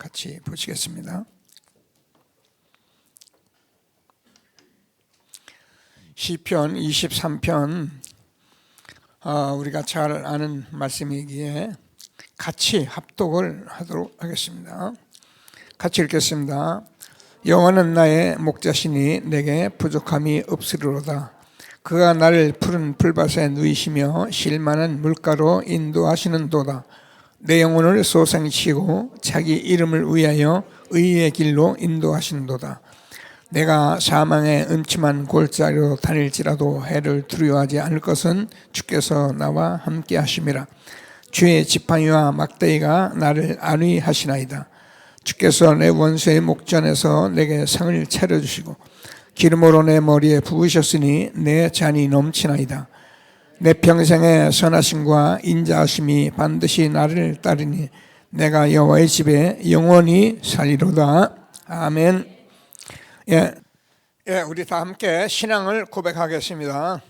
같이 보시겠습니다. 시편 23편 우리가 잘 아는 말씀이기에 같이 합독을 하도록 하겠습니다. 같이 읽겠습니다. 여호와는 나의 목자시니 내게 부족함이 없으리로다. 그가 나를 푸른 풀밭에 누이시며 쉴만한 물가로 인도하시는도다. 내 영혼을 소생시키고 자기 이름을 위하여 의의 길로 인도하시는도다. 내가 사망의 음침한 골짜기로 다닐지라도 해를 두려워하지 않을 것은 주께서 나와 함께 하심이라. 주의 지팡이와 막대기가 나를 안위하시나이다. 주께서 내 원수의 목전에서 내게 상을 차려주시고 기름으로 내 머리에 부으셨으니 내 잔이 넘치나이다. 내 평생의 선하심과 인자하심이 반드시 나를 따르니 내가 여호와의 집에 영원히 살리로다. 아멘. 우리 다 함께 신앙을 고백하겠습니다.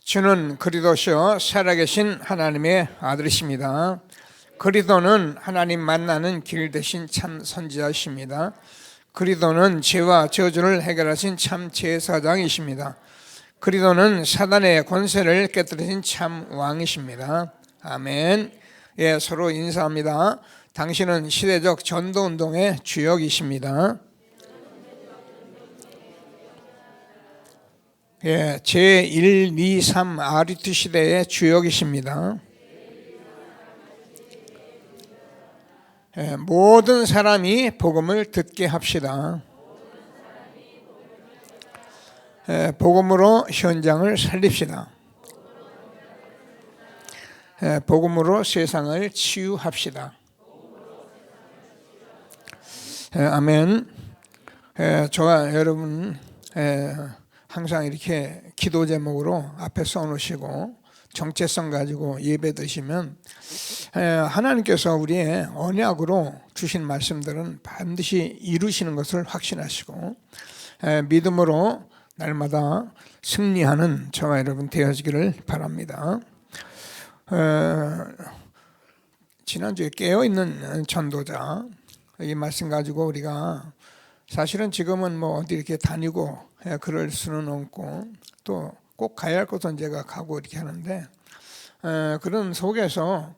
주는 그리스도시요 살아계신 하나님의 아들이십니다. 그리스도는 하나님 만나는 길 되신 참 선지자이십니다. 그리스도는 죄와 저주를 해결하신 참 제사장이십니다. 그리스도는 사단의 권세를 깨뜨리신 참 왕이십니다. 아멘. 서로 인사합니다. 당신은 시대적 전도운동의 주역이십니다. 제1, 2, 3 아리투 시대의 주역이십니다. 모든 사람이 복음을 듣게 합시다. 복음으로 현장을 살립시다. 복음으로 세상을 치유합시다. 아멘. 저와 여러분 항상 이렇게 기도 제목으로 앞에 써놓으시고 정체성 가지고 예배 드시면 하나님께서 우리의 언약으로 주신 말씀들은 반드시 이루시는 것을 확신하시고 믿음으로 날마다 승리하는 저와 여러분 되어지기를 바랍니다. 지난주에 깨어있는 전도자 이 말씀 가지고 우리가 사실은 지금은 뭐 어디 이렇게 다니고 그럴 수는 없고 또 꼭 가야 할 곳은 제가 가고 이렇게 하는데 그런 속에서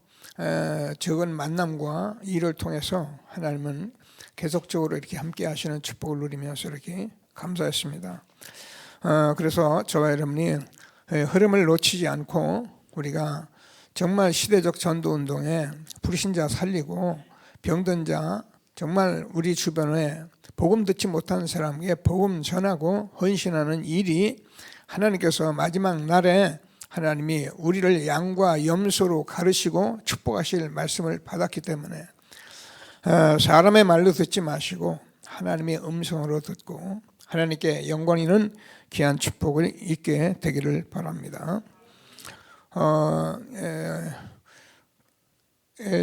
적은 만남과 일을 통해서 하나님은 계속적으로 이렇게 함께 하시는 축복을 누리면서 이렇게 감사했습니다. 그래서 저와 여러분이 흐름을 놓치지 않고 우리가 정말 시대적 전도운동에 불신자 살리고 병든 자 정말 우리 주변에 복음 듣지 못하는 사람에게 복음 전하고 헌신하는 일이 하나님께서 마지막 날에 하나님이 우리를 양과 염소로 가르시고 축복하실 말씀을 받았기 때문에 사람의 말로 듣지 마시고 하나님의 음성으로 듣고 하나님께 영광 있는 귀한 축복을 있게 되기를 바랍니다.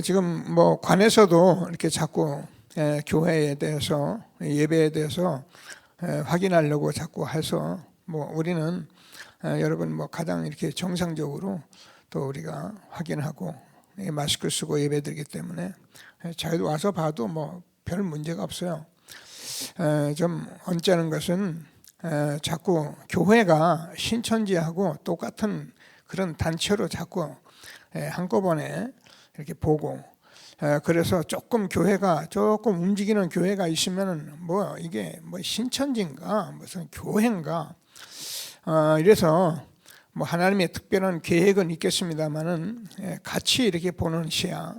지금 뭐 관에서도 이렇게 자꾸 교회에 대해서 예배에 대해서 확인하려고 자꾸 해서 뭐 우리는 여러분 뭐 가장 이렇게 정상적으로 또 우리가 확인하고 마스크 쓰고 예배드리기 때문에 자기도 와서 봐도 뭐 별 문제가 없어요. 좀 언짢은 것은 자꾸 교회가 신천지하고 똑같은 그런 단체로 자꾸 한꺼번에 이렇게 보고 그래서 조금 교회가 조금 움직이는 교회가 있으면은 뭐 이게 뭐 신천지인가 무슨 교회인가 이래서 뭐 하나님의 특별한 계획은 있겠습니다만은 같이 이렇게 보는 시야.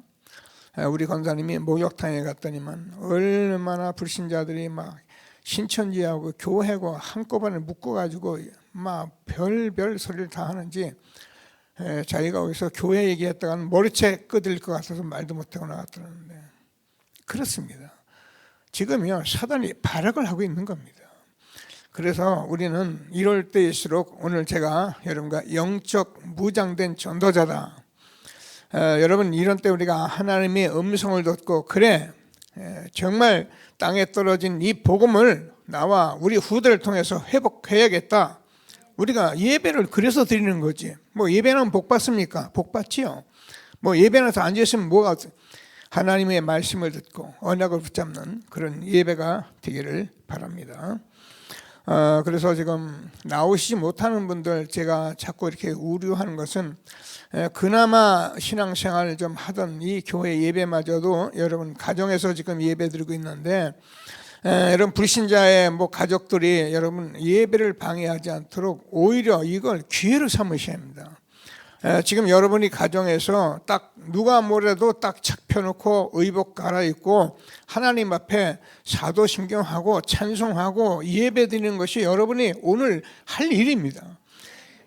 우리 권사님이 목욕탕에 갔더니만 얼마나 불신자들이 막 신천지하고 교회고 한꺼번에 묶어가지고 막 별별 소리를 다 하는지 자기가 거기서 교회 얘기했다가는 머리채 끄들 것 같아서 말도 못하고 나갔다는데 그렇습니다. 지금요 사단이 발악을 하고 있는 겁니다. 그래서 우리는 이럴 때일수록 오늘 제가 여러분과 영적 무장된 전도자다. 여러분 이런 때 우리가 하나님의 음성을 듣고 그래 정말 땅에 떨어진 이 복음을 나와 우리 후대를 통해서 회복해야겠다. 우리가 예배를 그래서 드리는 거지. 뭐 예배는 복 받습니까? 복 받지요. 뭐 예배나서 앉아있으면 뭐가 하나님의 말씀을 듣고 언약을 붙잡는 그런 예배가 되기를 바랍니다. 그래서 지금 나오시지 못하는 분들 제가 자꾸 이렇게 우려하는 것은 그나마 신앙생활을 좀 하던 이 교회 예배마저도 여러분 가정에서 지금 예배 드리고 있는데 여러분 불신자의 가족들이 여러분 예배를 방해하지 않도록 오히려 이걸 기회로 삼으셔야 합니다. 지금 여러분이 가정에서 딱 누가 뭐래도 딱 착 펴놓고 의복 갈아입고 하나님 앞에 사도신경하고 찬송하고 예배드리는 것이 여러분이 오늘 할 일입니다.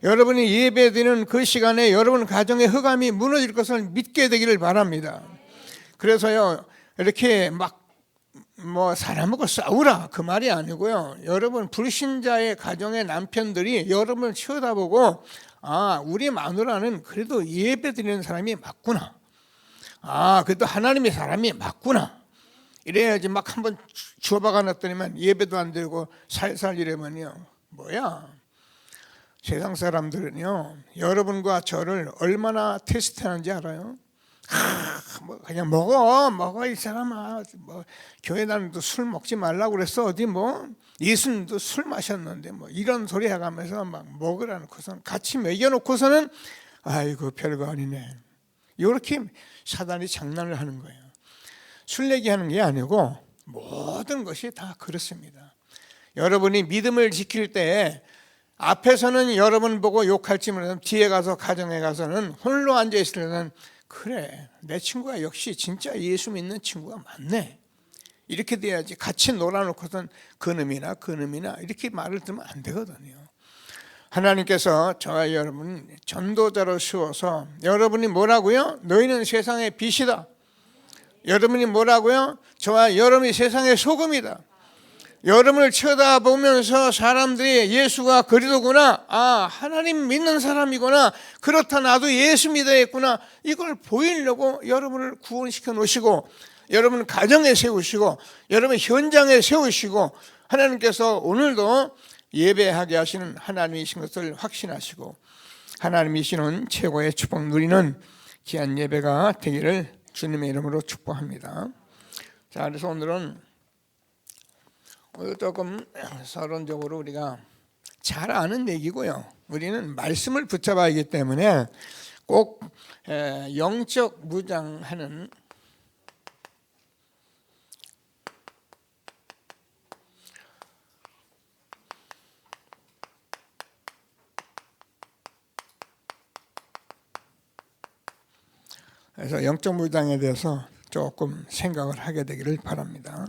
여러분이 예배드리는 그 시간에 여러분 가정의 흑암이 무너질 것을 믿게 되기를 바랍니다. 그래서요 이렇게 사람하고 싸우라 그 말이 아니고요, 여러분 불신자의 가정의 남편들이 여러분을 쳐다보고 우리 마누라는 그래도 예배 드리는 사람이 맞구나, 그래도 하나님의 사람이 맞구나, 이래야지 한번 주워박아 놨더니만 예배도 안 드리고 살살 이러면요 뭐야. 세상 사람들은요 여러분과 저를 얼마나 테스트하는지 알아요? 그냥 먹어 이 사람아. 교회 다니도 술 먹지 말라고 그랬어. 어디 예수님도 술 마셨는데 이런 소리 해가면서 먹으라 놓고서는 같이 먹여놓고서는 아이고 별거 아니네. 이렇게 사단이 장난을 하는 거예요. 술 얘기하는 게 아니고 모든 것이 다 그렇습니다. 여러분이 믿음을 지킬 때 앞에서는 여러분 보고 욕할지 몰라도 뒤에 가서 가정에 가서는 홀로 앉아 있을 때는 그래 내 친구가 역시 진짜 예수 믿는 친구가 맞네, 이렇게 돼야지. 같이 놀아놓고선 그놈이나 이렇게 말을 들으면 안 되거든요. 하나님께서 저와 여러분 전도자로 세워서 여러분이 뭐라고요? 너희는 세상의 빛이다. 여러분이 뭐라고요? 저와 여러분이 세상의 소금이다. 여러분을 쳐다보면서 사람들이 예수가 그리도구나, 하나님 믿는 사람이구나, 그렇다 나도 예수 믿어야겠구나, 이걸 보이려고 여러분을 구원시켜 놓으시고 여러분 가정에 세우시고 여러분 현장에 세우시고 하나님께서 오늘도 예배하게 하시는 하나님이신 것을 확신하시고 하나님이시는 최고의 축복 누리는 귀한 예배가 되기를 주님의 이름으로 축복합니다. 자, 그래서 오늘은 조금 서론적으로 우리가 잘 아는 얘기고요. 우리는 말씀을 붙잡아야 하기 때문에 꼭 영적 무장하는 그래서 영적 무장에 대해서 조금 생각을 하게 되기를 바랍니다.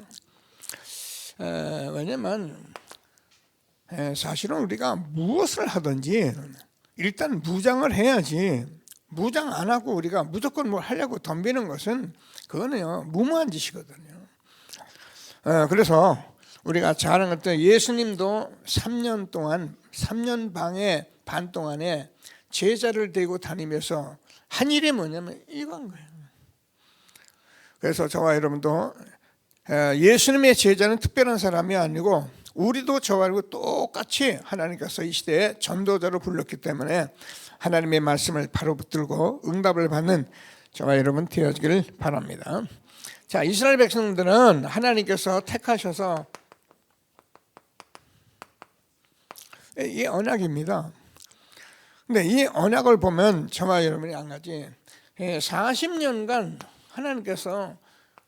왜냐면 사실은 우리가 무엇을 하든지 일단 무장을 해야지, 무장 안 하고 우리가 무조건 뭘 하려고 덤비는 것은 그거는요 무모한 짓이거든요. 그래서 우리가 잘 아는 것도 예수님도 3년 반 동안에 제자를 데리고 다니면서 한 일이 뭐냐면 이건 거예요. 그래서 저와 여러분도 예수님의 제자는 특별한 사람이 아니고 우리도 저와 똑같이 하나님께서 이 시대에 전도자로 불렀기 때문에 하나님의 말씀을 바로 붙들고 응답을 받는 저와 여러분 되어지기를 바랍니다. 자, 이스라엘 백성들은 하나님께서 택하셔서 이 언약입니다. 근데 이 언약을 보면 저와 여러분이 한 가지 40년간 하나님께서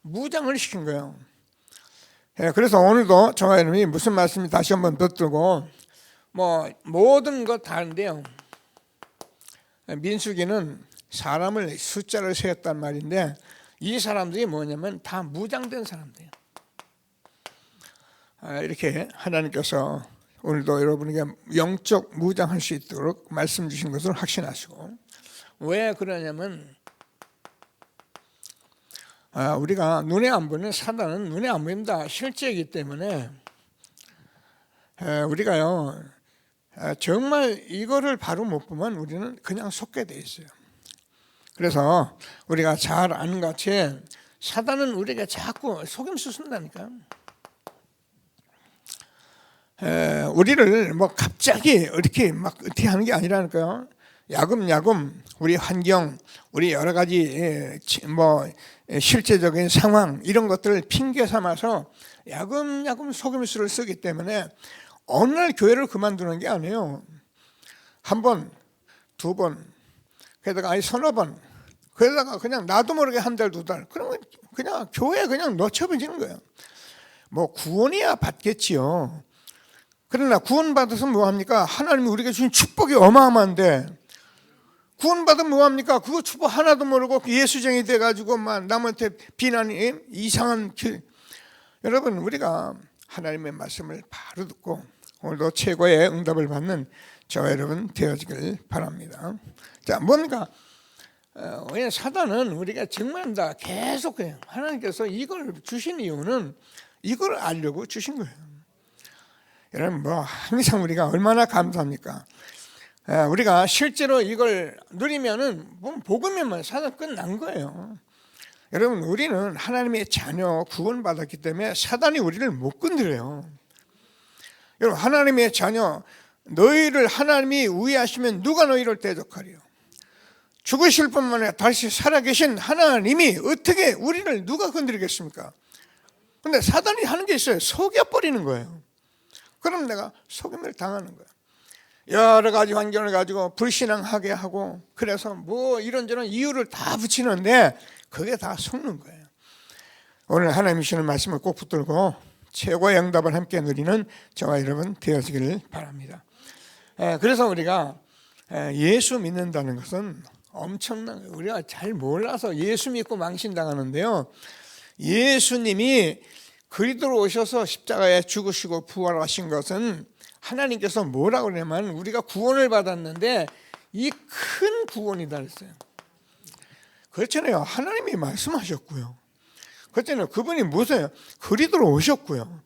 무장을 시킨 거예요. 그래서 오늘도 저와 여러분이 무슨 말씀이 다시 한번 붙들고 모든 것 다 하는데요. 민수기는 사람을 숫자를 세었단 말인데 이 사람들이 뭐냐면 다 무장된 사람들이에요. 이렇게 하나님께서 오늘도 여러분에게 영적 무장할 수 있도록 말씀 주신 것을 확신하시고, 왜 그러냐면 우리가 눈에 안 보이는 사단은 눈에 안 보입니다. 실제이기 때문에 우리가요 정말 이거를 바로 못 보면 우리는 그냥 속게 돼 있어요. 그래서 우리가 잘 아는 것 같이 사단은 우리가 자꾸 속임수 쓴다니까. 우리를 갑자기 이렇게 어떻게 하는 게 아니라니까요. 야금야금 우리 환경, 우리 여러 가지 실제적인 상황 이런 것들을 핑계 삼아서 야금야금 속임수를 쓰기 때문에 어느 날 교회를 그만두는 게 아니에요. 한 번, 두 번, 게다가 서너 번, 그러다가 그냥 나도 모르게 한 달, 두 달, 그러면 그냥 교회에 그냥 놓쳐버리는 거예요. 뭐 구원이야 받겠지요. 그러나 구원받아서 뭐합니까? 하나님이 우리에게 주신 축복이 어마어마한데 구원받으면 뭐합니까? 그거 축복 하나도 모르고 예수쟁이 돼가지고 막 남한테 비난이 이상한 길. 여러분, 우리가 하나님의 말씀을 바로 듣고 오늘도 최고의 응답을 받는 저와 여러분 되어지길 바랍니다. 자, 뭡니까? 왜냐 사단은 우리가 정말 다 계속 그냥 하나님께서 이걸 주신 이유는 이걸 알려고 주신 거예요. 여러분, 뭐 항상 우리가 얼마나 감사합니까? 우리가 실제로 이걸 누리면은 복음이면 사단 끝난 거예요. 여러분, 우리는 하나님의 자녀 구원받았기 때문에 사단이 우리를 못 건드려요. 여러분, 하나님의 자녀 너희를 하나님이 우위하시면 누가 너희를 대적하리요? 죽으실 뿐만 아니라 다시 살아계신 하나님이 어떻게 우리를 누가 건드리겠습니까? 근데 사단이 하는 게 있어요. 속여버리는 거예요. 그럼 내가 속임을 당하는 거예요. 여러 가지 환경을 가지고 불신앙하게 하고 그래서 뭐 이런저런 이유를 다 붙이는데 그게 다 속는 거예요. 오늘 하나님이 주시는 말씀을 꼭 붙들고 최고의 응답을 함께 누리는 저와 여러분 되어지기를 바랍니다. 그래서 우리가 예수 믿는다는 것은 엄청난 거예요. 우리가 잘 몰라서 예수 믿고 망신당하는데요. 예수님이 그리스도로 오셔서 십자가에 죽으시고 부활하신 것은 하나님께서 뭐라고 그러냐면 우리가 구원을 받았는데 이 큰 구원이다 그랬어요. 그렇잖아요. 하나님이 말씀하셨고요. 그렇잖아요. 그분이 무엇이에요? 그리스도로 오셨고요.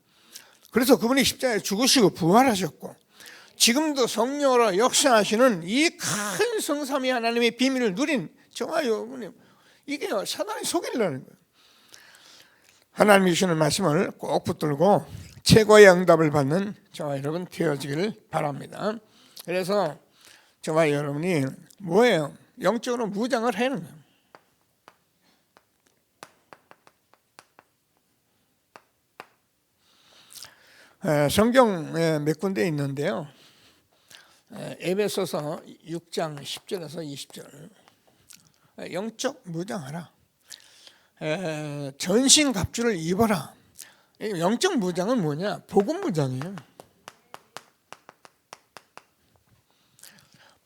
그래서 그분이 십자가에 죽으시고 부활하셨고 지금도 성령으로 역사하시는 이 큰 성삼위 하나님의 비밀을 누린 저와 여러분이 이게 사단이 속이려는 거예요. 하나님이 주시는 말씀을 꼭 붙들고 최고의 응답을 받는 저와 여러분 되어지기를 바랍니다. 그래서 저와 여러분이 뭐예요? 영적으로 무장을 해야 하는 거예요. 성경에 몇 군데 있는데요. 에베소서 6장 10절에서 20절 영적 무장하라. 전신갑주를 입어라. 영적 무장은 뭐냐? 복음 무장이에요.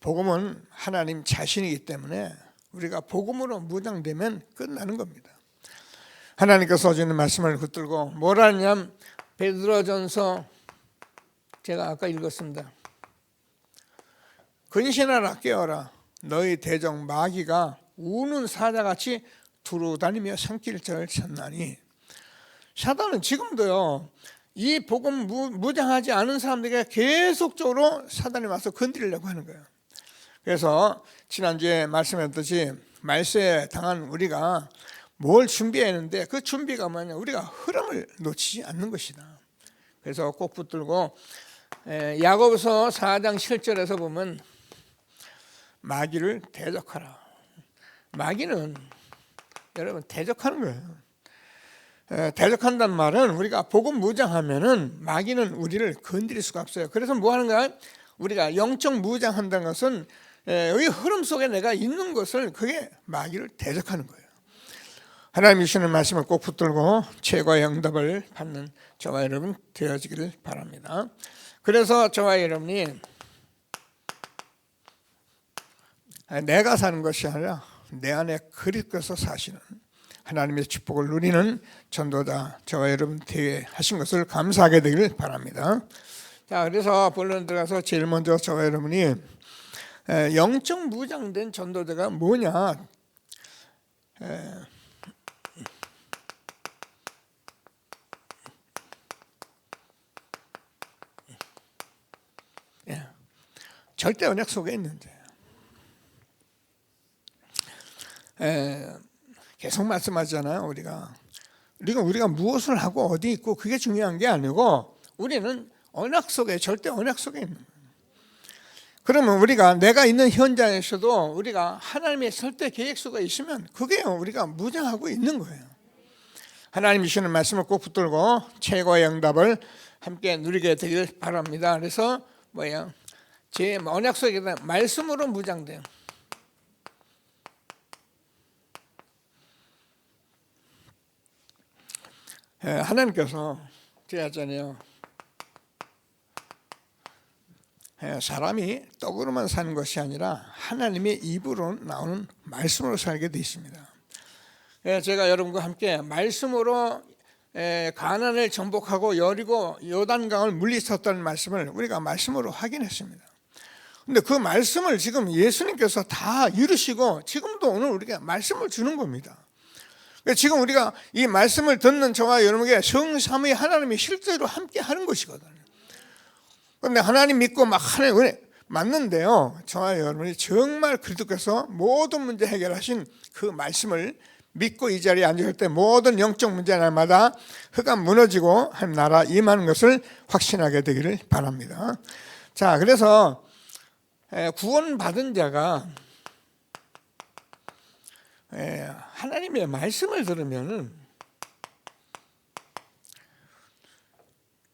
복음은 하나님 자신이기 때문에 우리가 복음으로 무장되면 끝나는 겁니다. 하나님께서 주는 말씀을 붙들고 뭐라 하냐면 베드로전서 제가 아까 읽었습니다. 근신하라 깨어라 너희 대적 마귀가 우는 사자같이 두루다니며 산길을 찾나니. 사단은 지금도요 이 복음 무장하지 않은 사람들에게 계속적으로 사단이 와서 건드리려고 하는 거예요. 그래서 지난주에 말씀했듯이 말세에 당한 우리가 뭘 준비해야 하는데 그 준비가 뭐냐? 우리가 흐름을 놓치지 않는 것이다. 그래서 꼭 붙들고 야고보서 4장 7절에서 보면 마귀를 대적하라. 마귀는 여러분 대적하는 거예요. 대적한다는 말은 우리가 복음 무장하면은 마귀는 우리를 건드릴 수가 없어요. 그래서 뭐 하는 거야? 우리가 영적 무장한다는 것은 이 흐름 속에 내가 있는 것을 그게 마귀를 대적하는 거예요. 하나님이 주시는 말씀을 꼭 붙들고 최고의 응답을 받는 저와 여러분 되어지기를 바랍니다. 그래서 저와 여러분이 내가 사는 것이 아니라 내 안에 그리스도께서 사시는 하나님의 축복을 누리는 전도자 저와 여러분 되게 하신 것을 감사하게 되기를 바랍니다. 자, 그래서 본론 들어가서 제일 먼저 저와 여러분이 영적 무장된 전도자가 뭐냐? 절대 언약 속에 있는데 계속 말씀하잖아요. 우리가 무엇을 하고 어디 있고 그게 중요한 게 아니고 우리는 언약 속에 절대 언약 속에 있는 거예요. 그러면 우리가 내가 있는 현장에서도 우리가 하나님의 설대 계획서가 있으면 그게요 우리가 무장하고 있는 거예요. 하나님이 주시는 말씀을 꼭 붙들고 최고의 응답을 함께 누리게 되길 바랍니다. 그래서 제 언약 속에 말씀으로 무장돼요. 하나님께서 제가 했잖아요. 사람이 떡으로만 사는 것이 아니라 하나님의 입으로 나오는 말씀으로 살게 되어 있습니다. 제가 여러분과 함께 말씀으로 가나안을 정복하고 여리고 요단강을 물리쳤다는 말씀을 우리가 말씀으로 확인했습니다. 근데 그 말씀을 지금 예수님께서 다 이루시고 지금도 오늘 우리가 말씀을 주는 겁니다. 지금 우리가 이 말씀을 듣는 저와 여러분에게 성삼위 하나님이 실제로 함께 하는 것이거든요. 그런데 하나님 믿고 막 하나님 은혜 맞는데요, 저와 여러분이 정말 그리스도께서 모든 문제 해결하신 그 말씀을 믿고 이 자리에 앉을 때 모든 영적 문제 날마다 흑암 무너지고 한 나라 임하는 것을 확신하게 되기를 바랍니다. 자, 그래서 구원받은 자가 하나님의 말씀을 들으면은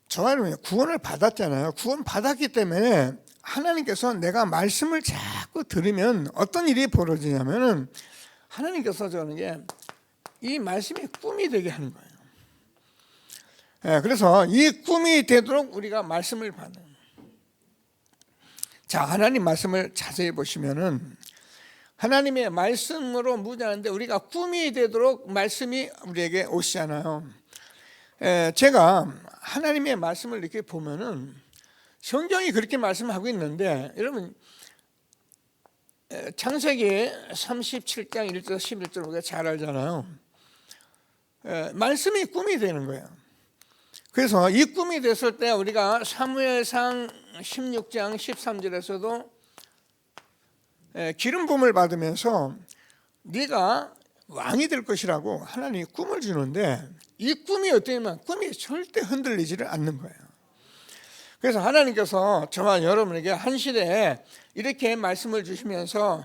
저와 여러분이 구원을 받았잖아요. 구원 받았기 때문에 하나님께서 내가 말씀을 자꾸 들으면 어떤 일이 벌어지냐면은 하나님께서 저는 게 이 말씀이 꿈이 되게 하는 거예요. 그래서 이 꿈이 되도록 우리가 말씀을 받는. 자, 하나님 말씀을 자세히 보시면은 하나님의 말씀으로 무장하는데 우리가 꿈이 되도록 말씀이 우리에게 오시잖아요. 제가 하나님의 말씀을 이렇게 보면은 성경이 그렇게 말씀하고 있는데 여러분 창세기 37장 1절 11절 우리가 잘 알잖아요. 말씀이 꿈이 되는 거예요. 그래서 이 꿈이 됐을 때 우리가 사무엘상 16장 13절에서도 기름 부음을 받으면서 네가 왕이 될 것이라고 하나님이 꿈을 주는데 이 꿈이 어떠냐면 꿈이 절대 흔들리지를 않는 거예요. 그래서 하나님께서 저와 여러분에게 한 시대에 이렇게 말씀을 주시면서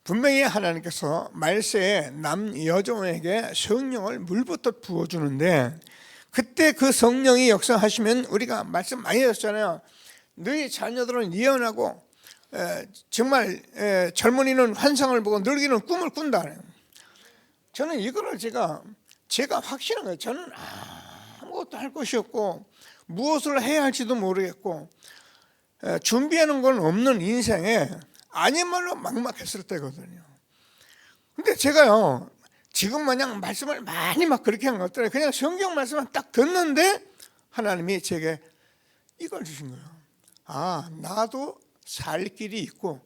분명히 하나님께서 말세에 남여종에게 성령을 물붓듯 부어주는데 그때 그 성령이 역사하시면 우리가 말씀 많이 했잖아요. 너희 자녀들은 예언하고 정말 젊은이는 환상을 보고 늙이는 꿈을 꾼다. 저는 이거를 제가 확신한 거예요. 저는 아무것도 할 것이 없고 무엇을 해야 할지도 모르겠고 준비하는 건 없는 인생에 아니말로 막막했을 때거든요. 근데 제가요 지금 마냥 말씀을 많이 막 그렇게 한 것들은 그냥 성경 말씀을 딱 듣는데 하나님이 제게 이걸 주신 거예요. 아, 나도 살 길이 있고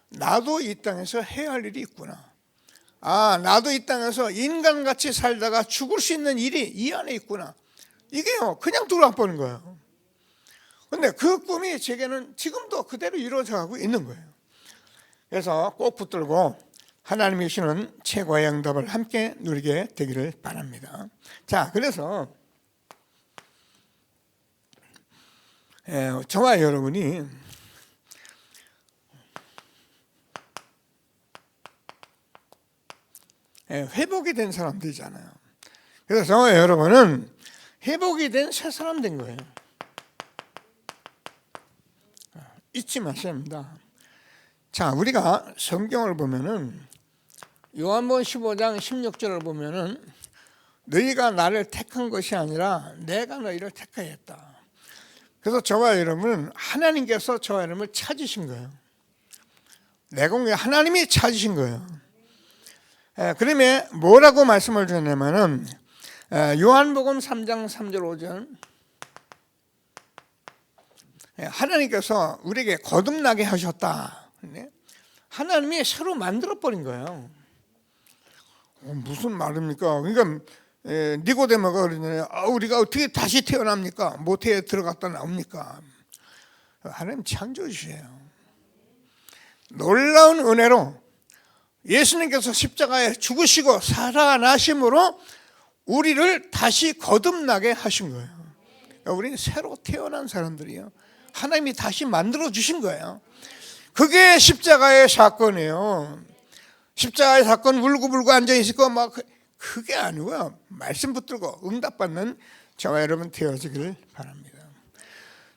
나도 이 땅에서 해야 할 일이 있구나. 아, 나도 이 땅에서 인간같이 살다가 죽을 수 있는 일이 이 안에 있구나. 이게요 그냥 들어와 버린 거예요. 근데 그 꿈이 제게는 지금도 그대로 이루어져 가고 있는 거예요. 그래서 꼭 붙들고 하나님이 주시는 최고의 응답을 함께 누리게 되기를 바랍니다. 자, 그래서 저와 여러분이 회복이 된 사람들이잖아요. 그래서 저와 여러분은 회복이 된 새 사람 된 거예요. 잊지 마셔야 합니다. 자, 우리가 성경을 보면은 요한복음 15장 16절을 보면은 너희가 나를 택한 것이 아니라 내가 너희를 택하였다. 그래서 저와 여러분은 하나님께서 저와 여러분을 찾으신 거예요. 내 공에 하나님이 찾으신 거예요. 그러면 뭐라고 말씀을 주냐면은 요한복음 3장 3절 5절 하나님께서 우리에게 거듭나게 하셨다. 하나님이 새로 만들어버린 거예요. 무슨 말입니까? 그러니까 니고데모가 그러잖아요. 우리가 어떻게 다시 태어납니까? 모태에 들어갔다 나옵니까? 하나님 창조주예요. 놀라운 은혜로 예수님께서 십자가에 죽으시고 살아나심으로 우리를 다시 거듭나게 하신 거예요. 우리는 새로 태어난 사람들이에요. 하나님이 다시 만들어 주신 거예요. 그게 십자가의 사건이에요. 십자가의 사건 울고불고 앉아있고 막 그게 아니고요. 말씀 붙들고 응답받는 저와 여러분 되어지기를 바랍니다.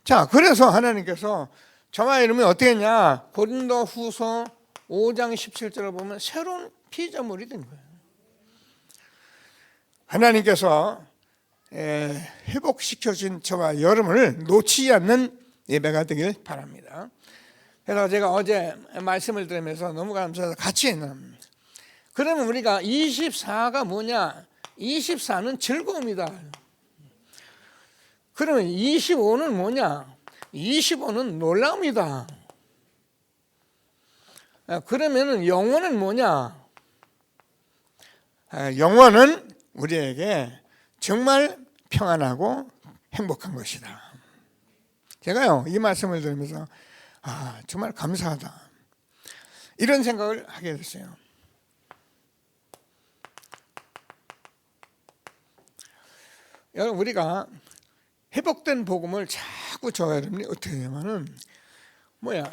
자, 그래서 하나님께서 저와 여러분이 어떻게 했냐? 고린도 후서 5장 17절을 보면 새로운 피조물이 된 거예요. 하나님께서 회복시켜준 저와 여러분을 놓치지 않는 예배가 되길 바랍니다. 그래서 제가 어제 말씀을 들으면서 너무 감사해서 같이 했는. 그러면 우리가 24가 뭐냐? 24는 즐거움이다. 그러면 25는 뭐냐? 25는 놀라움이다. 그러면 영원은 뭐냐? 영원은 우리에게 정말 평안하고 행복한 것이다. 제가요, 이 말씀을 들으면서 정말 감사하다, 이런 생각을 하게 됐어요. 여러분, 우리가 회복된 복음을 자꾸 저와 여러분이 어떻게 하냐면은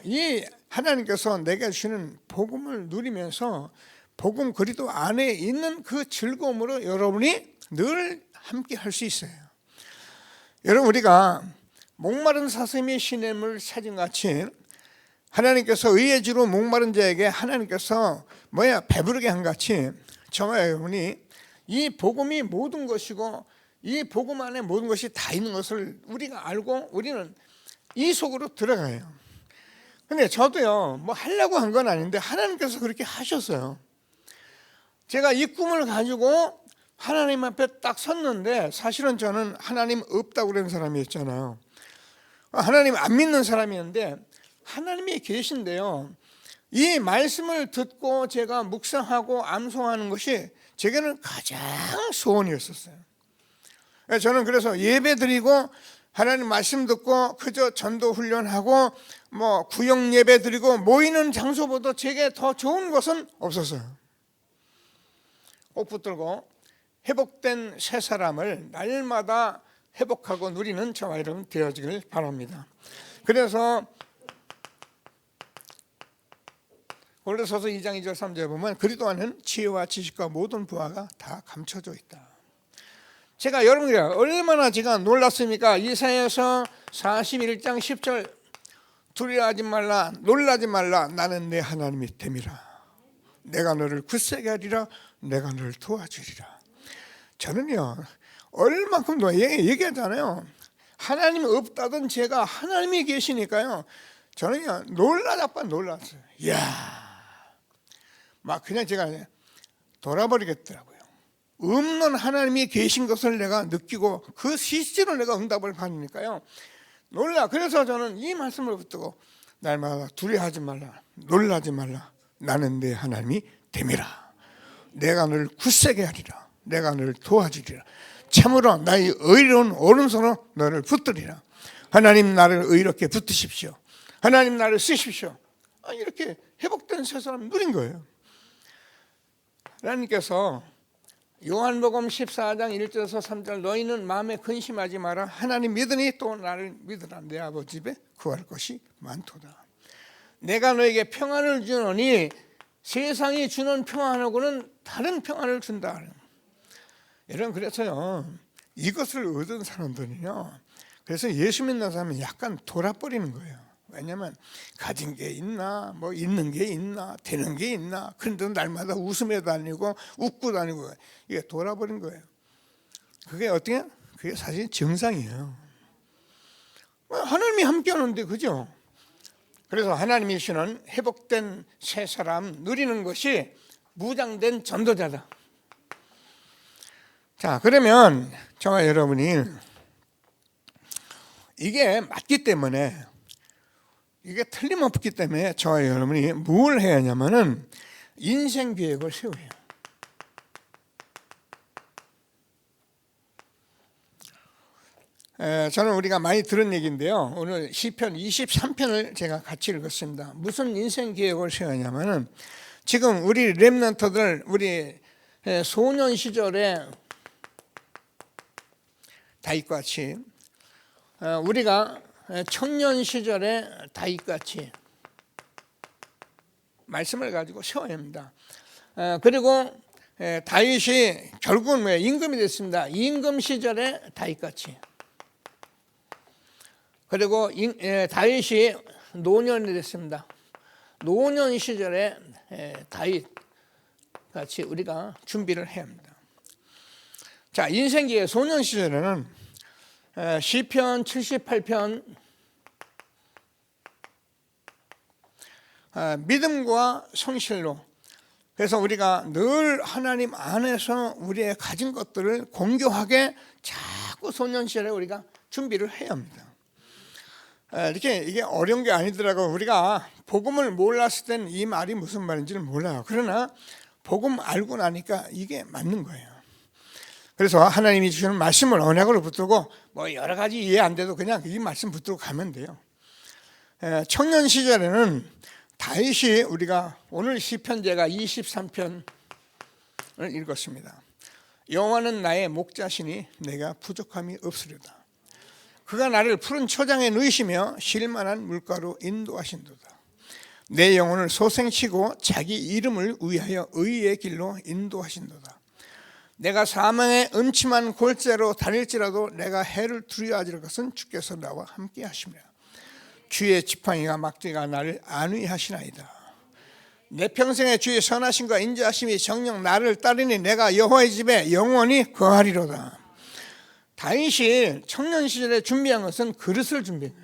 이 하나님께서 내게 주시는 복음을 누리면서 복음 그리스도 안에 있는 그 즐거움으로 여러분이 늘 함께 할 수 있어요. 여러분, 우리가 목마른 사슴이 시냇물을 찾은 같이 하나님께서 의의 주로 목마른 자에게 하나님께서 배부르게 한 같이 저와 여러분이 이 복음이 모든 것이고 이 복음 안에 모든 것이 다 있는 것을 우리가 알고 우리는 이 속으로 들어가요. 근데 저도요, 하려고 한 건 아닌데 하나님께서 그렇게 하셨어요. 제가 이 꿈을 가지고 하나님 앞에 딱 섰는데, 사실은 저는 하나님 없다고 그런 사람이었잖아요. 하나님 안 믿는 사람이었는데 하나님이 계신데요, 이 말씀을 듣고 제가 묵상하고 암송하는 것이 제게는 가장 소원이었었어요. 저는 그래서 예배 드리고 하나님 말씀 듣고 그저 전도 훈련하고 구역 예배 드리고 모이는 장소보다 제게 더 좋은 것은 없었어요. 꼭 붙들고 회복된 새 사람을 날마다 회복하고 누리는 저와 여러분 되어지길 바랍니다. 그래서 고린도서서 2장 2절 3절에 보면 그리스도 안에는 지혜와 지식과 모든 부하가 다 감춰져 있다. 제가 여러분이 얼마나 제가 놀랐습니까? 이사야서 41장 10절, 두려워하지 말라, 놀라지 말라, 나는 내 하나님이 됨이라. 내가 너를 굳세게 하리라, 내가 너를 도와주리라. 저는요, 얼마큼도 얘기하잖아요. 하나님이 없다던 제가 하나님이 계시니까요, 저는요 놀라자빠 놀랐어요. 이야, 그냥 제가 돌아버리겠더라고요. 없는 하나님이 계신 것을 내가 느끼고 그 실제로 내가 응답을 받으니까요 놀라. 그래서 저는 이 말씀을 붙들고 날마다 두려워하지 말라, 놀라지 말라, 나는 내 하나님이 됨이라. 내가 너를 굳세게 하리라, 내가 너를 도와주리라. 참으로 나의 의로운 오른손으로 너를 붙들리라. 하나님 나를 의롭게 붙드십시오. 하나님 나를 쓰십시오. 이렇게 회복된 새 사람 누린 거예요. 하나님께서 요한복음 14장 1절에서 3절, 너희는 마음에 근심하지 마라. 하나님 믿으니 또 나를 믿으라. 내 아버지 집에 구할 것이 많도다. 내가 너에게 평안을 주노니 세상이 주는 평안하고는 다른 평안을 준다. 여러분, 그래서요, 이것을 얻은 사람들은요, 그래서 예수 믿는 사람은 약간 돌아버리는 거예요. 왜냐하면 가진 게 있나, 있는 게 있나, 되는 게 있나, 그런데 날마다 웃으며 다니고 웃고 다니고, 이게 돌아버린 거예요. 그게 어떻게? 그게 사실 정상이에요. 하나님이 함께 하는데, 그죠? 그래서 하나님이 주시는 회복된 새 사람 누리는 것이 무장된 전도자다. 자, 그러면 저와 여러분이 이게 맞기 때문에, 이게 틀림없기 때문에 저와 여러분이 뭘 해야 하냐면은 인생 계획을 세워요. 저는 우리가 많이 들은 얘기인데요, 오늘 시편 23편을 제가 같이 읽었습니다. 무슨 인생 계획을 세우냐면은, 지금 우리 렘넌트들, 우리 소년 시절에 다윗같이 우리가 청년 시절에 다윗같이 말씀을 가지고 세워야 합니다. 그리고 다윗이 결국은 임금이 됐습니다. 임금 시절에 다윗같이. 그리고 다윗이 노년이 됐습니다. 노년 시절에 다윗같이 우리가 준비를 해야 합니다. 자, 인생기의 소년 시절에는 시편 78편 믿음과 성실로, 그래서 우리가 늘 하나님 안에서 우리의 가진 것들을 공교하게 자꾸 소년 시절에 우리가 준비를 해야 합니다. 이게 어려운 게 아니더라고요. 우리가 복음을 몰랐을 때는 이 말이 무슨 말인지를 몰라요. 그러나 복음 알고 나니까 이게 맞는 거예요. 그래서 하나님이 주시는 말씀을 언약으로 붙들고 뭐 여러 가지 이해 안 돼도 그냥 이 말씀 붙들고 가면 돼요. 청년 시절에는 다윗이, 우리가 오늘 시편제가 23편을 읽었습니다. 여호와는 나의 목자시니 내가 부족함이 없으리로다. 그가 나를 푸른 초장에 누이시며 쉴만한 물가로 인도하신도다. 내 영혼을 소생치고 자기 이름을 위하여 의의 길로 인도하신도다. 내가 사망의 음침한 골짜로 다닐지라도 내가 해를 두려워하지 것은 주께서 나와 함께 하시며 주의 지팡이가 막대가 나를 안위하시나이다. 내 평생에 주의 선하심과 인자하심이 정녕 나를 따르니 내가 여호와의 집에 영원히 거하리로다. 다윗이 청년 시절에 준비한 것은 그릇을 준비해요.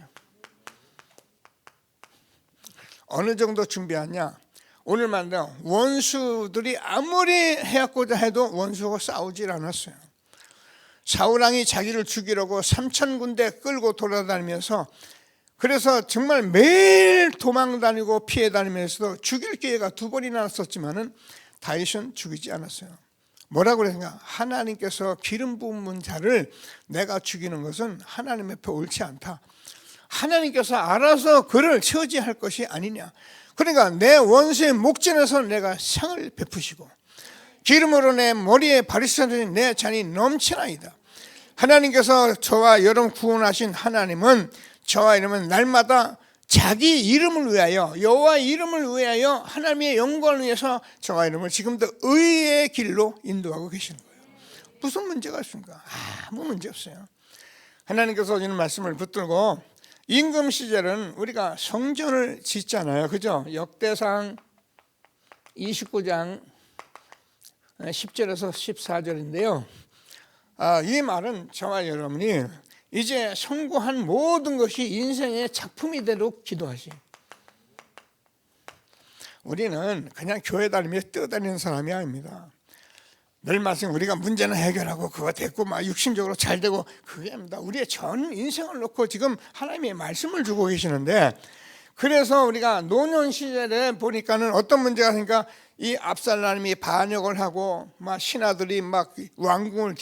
어느 정도 준비하냐? 오늘만 원수들이 아무리 해왔고자 해도 원수하고 싸우질 않았어요. 사울왕이 자기를 죽이려고 3,000군데 끌고 돌아다니면서, 그래서 정말 매일 도망다니고 피해 다니면서도 죽일 기회가 2번이나 났었지만은 다윗은 죽이지 않았어요. 뭐라고 그랬냐? 하나님께서 기름 부은 자를 내가 죽이는 것은 하나님 앞에 옳지 않다. 하나님께서 알아서 그를 처지할 것이 아니냐. 그러니까 내 원수의 목전에서 내가 상을 베푸시고 기름으로 내 머리에 바리새는 내 잔이 넘치나이다. 하나님께서 저와 여러분 구원하신 하나님은 저와 이름은 날마다 자기 이름을 위하여, 여호와의 이름을 위하여, 하나님의 영광을 위해서 저와 이름을 지금도 의의 길로 인도하고 계시는 거예요. 무슨 문제가 있습니까? 아무 문제 없어요. 하나님께서 이런 말씀을 붙들고 임금 시절은 우리가 성전을 짓잖아요. 그죠? 역대상 29장 10절에서 14절인데요. 이 말은 저와 여러분이 이제 성공한 모든 것이 인생의 작품이 되도록 기도하시. 우리는 그냥 교회 다니며 뛰어다니는 사람이 아닙니다. 늘 말씀, 우리가 문제는 해결하고 그거 됐고 막 육신적으로 잘 되고 그게 아닙니다. 우리의 전 인생을 놓고 지금 하나님의 말씀을 주고 계시는데, 그래서 우리가 노년 시절에 보니까는 어떤 문제가 생기니까 이 압살롬이 반역을 하고 막 신하들이 막 왕궁을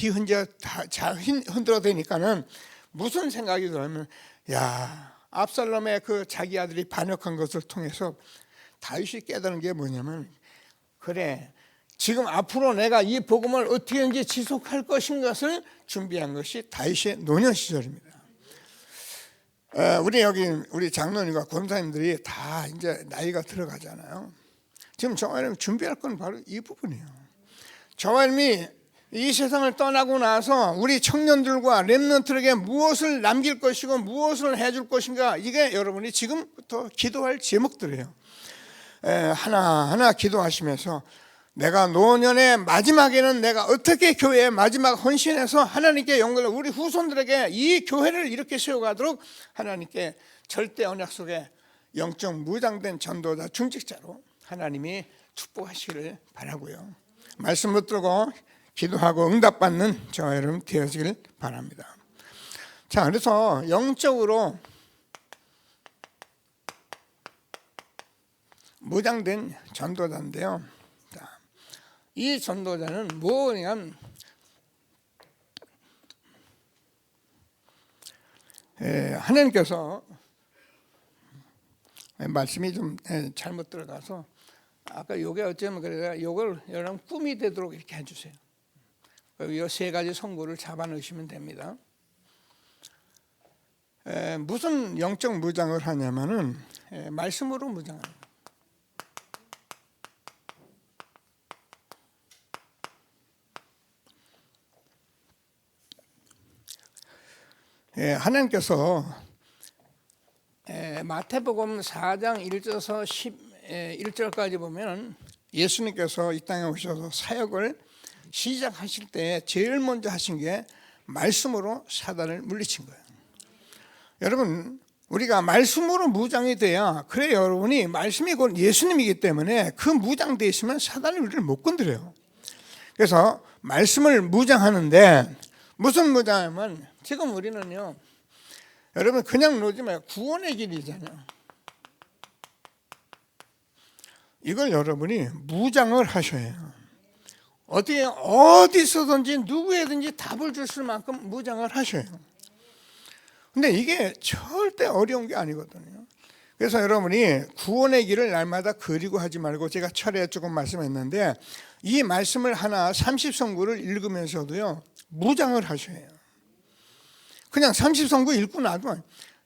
흔들어 대니까는 무슨 생각이 들냐면, 야, 압살롬의 그 자기 아들이 반역한 것을 통해서 다윗이 깨달은 게 뭐냐면, 그래, 지금 앞으로 내가 이 복음을 어떻게든지 지속할 것인 것을 준비한 것이 다윗의 노년 시절입니다. 우리 장로님과 권사님들이 다 이제 나이가 들어가잖아요. 지금 저와님 준비할 건 바로 이 부분이에요. 저와님이 이 세상을 떠나고 나서 우리 청년들과 렘넌트에게 무엇을 남길 것이고 무엇을 해줄 것인가, 이게 여러분이 지금부터 기도할 제목들이에요. 하나하나 기도하시면서 내가 노년의 마지막에는 내가 어떻게 교회의 마지막 헌신해서 하나님께 영광을, 우리 후손들에게 이 교회를 이렇게 세워가도록 하나님께 절대 언약 속에 영적 무장된 전도자 중직자로 하나님이 축복하시기를 바라고요. 말씀 붙들고 기도하고 응답받는 저와 여러분 되어지길 바랍니다. 자, 그래서 영적으로 무장된 전도자인데요. 자, 이 전도자는 뭐냐면 하나님께서 말씀이 좀 잘못 들어가서 아까 요게 어쩌면 그래가 요걸 여러분 꿈이 되도록 이렇게 해주세요. 이 세 가지 성구를 잡아 넣으시면 됩니다. 무슨 영적 무장을 하냐면은 말씀으로 무장합니다. 하나님께서 마태복음 4장 1절에서 11절까지 보면 예수님께서 이 땅에 오셔서 사역을 시작하실 때 제일 먼저 하신 게 말씀으로 사단을 물리친 거예요. 여러분, 우리가 말씀으로 무장이 돼야, 그래 여러분이 말씀이 곧 예수님이기 때문에 그 무장되어 있으면 사단이 우리를 못 건드려요. 그래서 말씀을 무장하는데 무슨 무장하면, 지금 우리는요, 여러분 그냥 놓지 마요. 구원의 길이잖아요. 이걸 여러분이 무장을 하셔야 해요. 어떻게 어디서든지 누구에든지 답을 줄 만큼 무장을 하셔야 해요. 근데 이게 절대 어려운 게 아니거든요. 그래서 여러분이 구원의 길을 날마다 그리고 하지 말고, 제가 철에 조금 말씀했는데, 이 말씀을 하나 30성구를 읽으면서도요 무장을 하셔야 해요. 그냥 30성구 읽고 나도,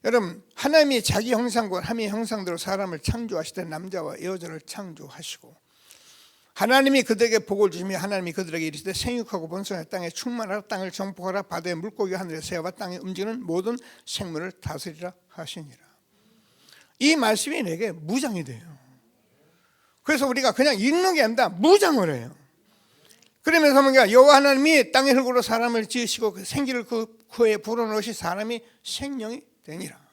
여러분 하나님이 자기 형상과 하나님의 형상대로 사람을 창조하실 때 남자와 여자를 창조하시고, 하나님이 그들에게 복을 주시며 하나님이 그들에게 이르시되 생육하고 번성하여 땅에 충만하라, 땅을 정복하라, 바다의 물고기 하늘의 새와 땅에 움직이는 모든 생물을 다스리라 하시니라. 이 말씀이 내게 무장이 돼요. 그래서 우리가 그냥 읽는 게 아니라 무장을 해요. 그러면서 뭔가 여호와 하나님이 땅의 흙으로 사람을 지으시고 그 생기를 그 코에 불어넣으시 사람이 생명이 되니라.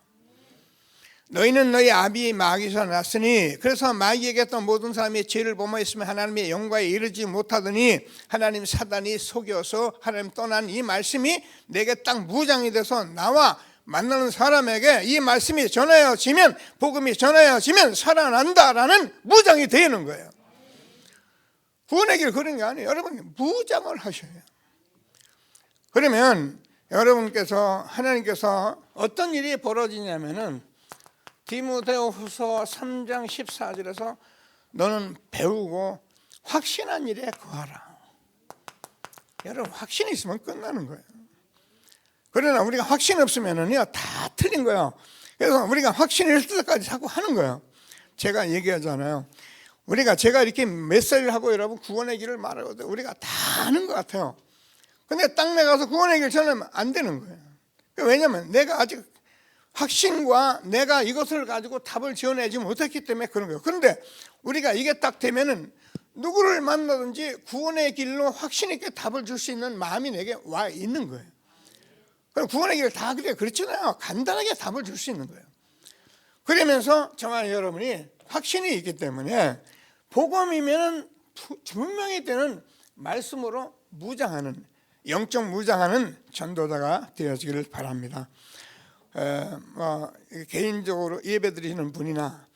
너희는 너희 아비 마귀에서 났으니, 그래서 마귀에게 또 모든 사람이 죄를 범하였으면 하나님의 영광에 이르지 못하더니 하나님 사단이 속여서 하나님 떠난 이 말씀이 내게 딱 무장이 돼서 나와 만나는 사람에게 이 말씀이 전하여지면, 복음이 전하여지면 살아난다라는 무장이 되는 거예요. 구원의 길 그런 게 아니에요. 여러분 무장을 하셔야 해요. 그러면 여러분께서, 하나님께서 어떤 일이 벌어지냐면은 디모데후서 3장 14절에서 너는 배우고 확신한 일에 거하라. 여러분 확신이 있으면 끝나는 거예요. 그러나 우리가 확신 없으면은요 다 틀린 거예요. 그래서 우리가 확신이 있을 때까지 자꾸 하는 거예요. 제가 얘기하잖아요. 제가 이렇게 메시지를 하고 여러분 구원의 길을 말하거든요. 우리가 다 아는 것 같아요. 근데 딱 내가서 구원의 길 전하면 안 되는 거예요. 왜냐하면 내가 아직 확신과 내가 이것을 가지고 답을 지어내지 못했기 때문에 그런 거예요. 그런데 우리가 이게 딱 되면은 누구를 만나든지 구원의 길로 확신 있게 답을 줄 수 있는 마음이 내게 와 있는 거예요. 그럼 구원의 길 다 그렇잖아요. 간단하게 답을 줄 수 있는 거예요. 그러면서 정말 여러분이 확신이 있기 때문에 복음이면 분명히 되는 말씀으로 무장하는, 영적 무장하는 전도자가 되어지기를 바랍니다. 개인적으로 예배드리는 분이나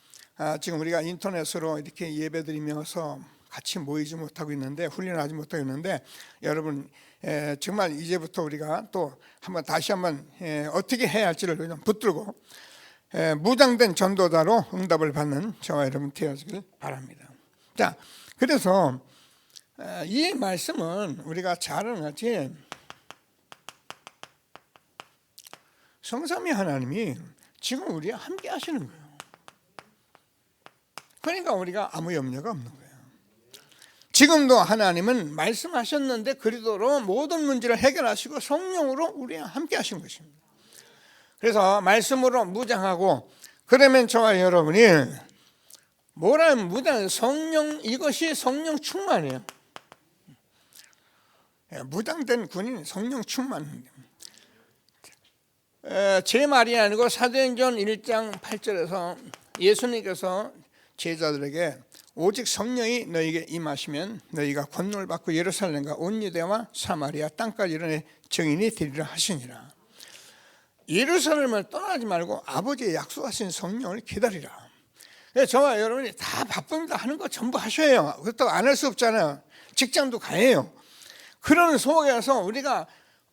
지금 우리가 인터넷으로 이렇게 예배드리면서 같이 모이지 못하고 있는데, 훈련하지 못하고 있는데, 여러분 정말 이제부터 우리가 또 다시 한번 어떻게 해야 할지를 그냥 붙들고 무장된 전도자로 응답을 받는 저와 여러분 되어지길 바랍니다. 자, 그래서 이 말씀은 우리가 잘 아는 것이 성삼위 하나님이 지금 우리와 함께 하시는 거예요. 그러니까 우리가 아무 염려가 없는 거예요. 지금도 하나님은 말씀하셨는데 그리도록 모든 문제를 해결하시고 성령으로 우리와 함께 하신 것입니다. 그래서 말씀으로 무장하고, 그러면 저와 여러분이 뭐라면 무장, 성령, 이것이 성령 충만이에요. 무장된 군인 성령 충만입니다. 제 말이 아니고 사도행전 1장 8절에서 예수님께서 제자들에게 오직 성령이 너희에게 임하시면 너희가 권능을 받고 예루살렘과 온 유대와 사마리아 땅까지 이르러 증인이 되리라 하시니라. 예루살렘을 떠나지 말고 아버지의 약속하신 성령을 기다리라. 저와 여러분이 다 바쁩니다. 하는 거 전부 하셔야. 그렇다고 안 할 수 없잖아요. 직장도 가야 해요. 그런 속에서 우리가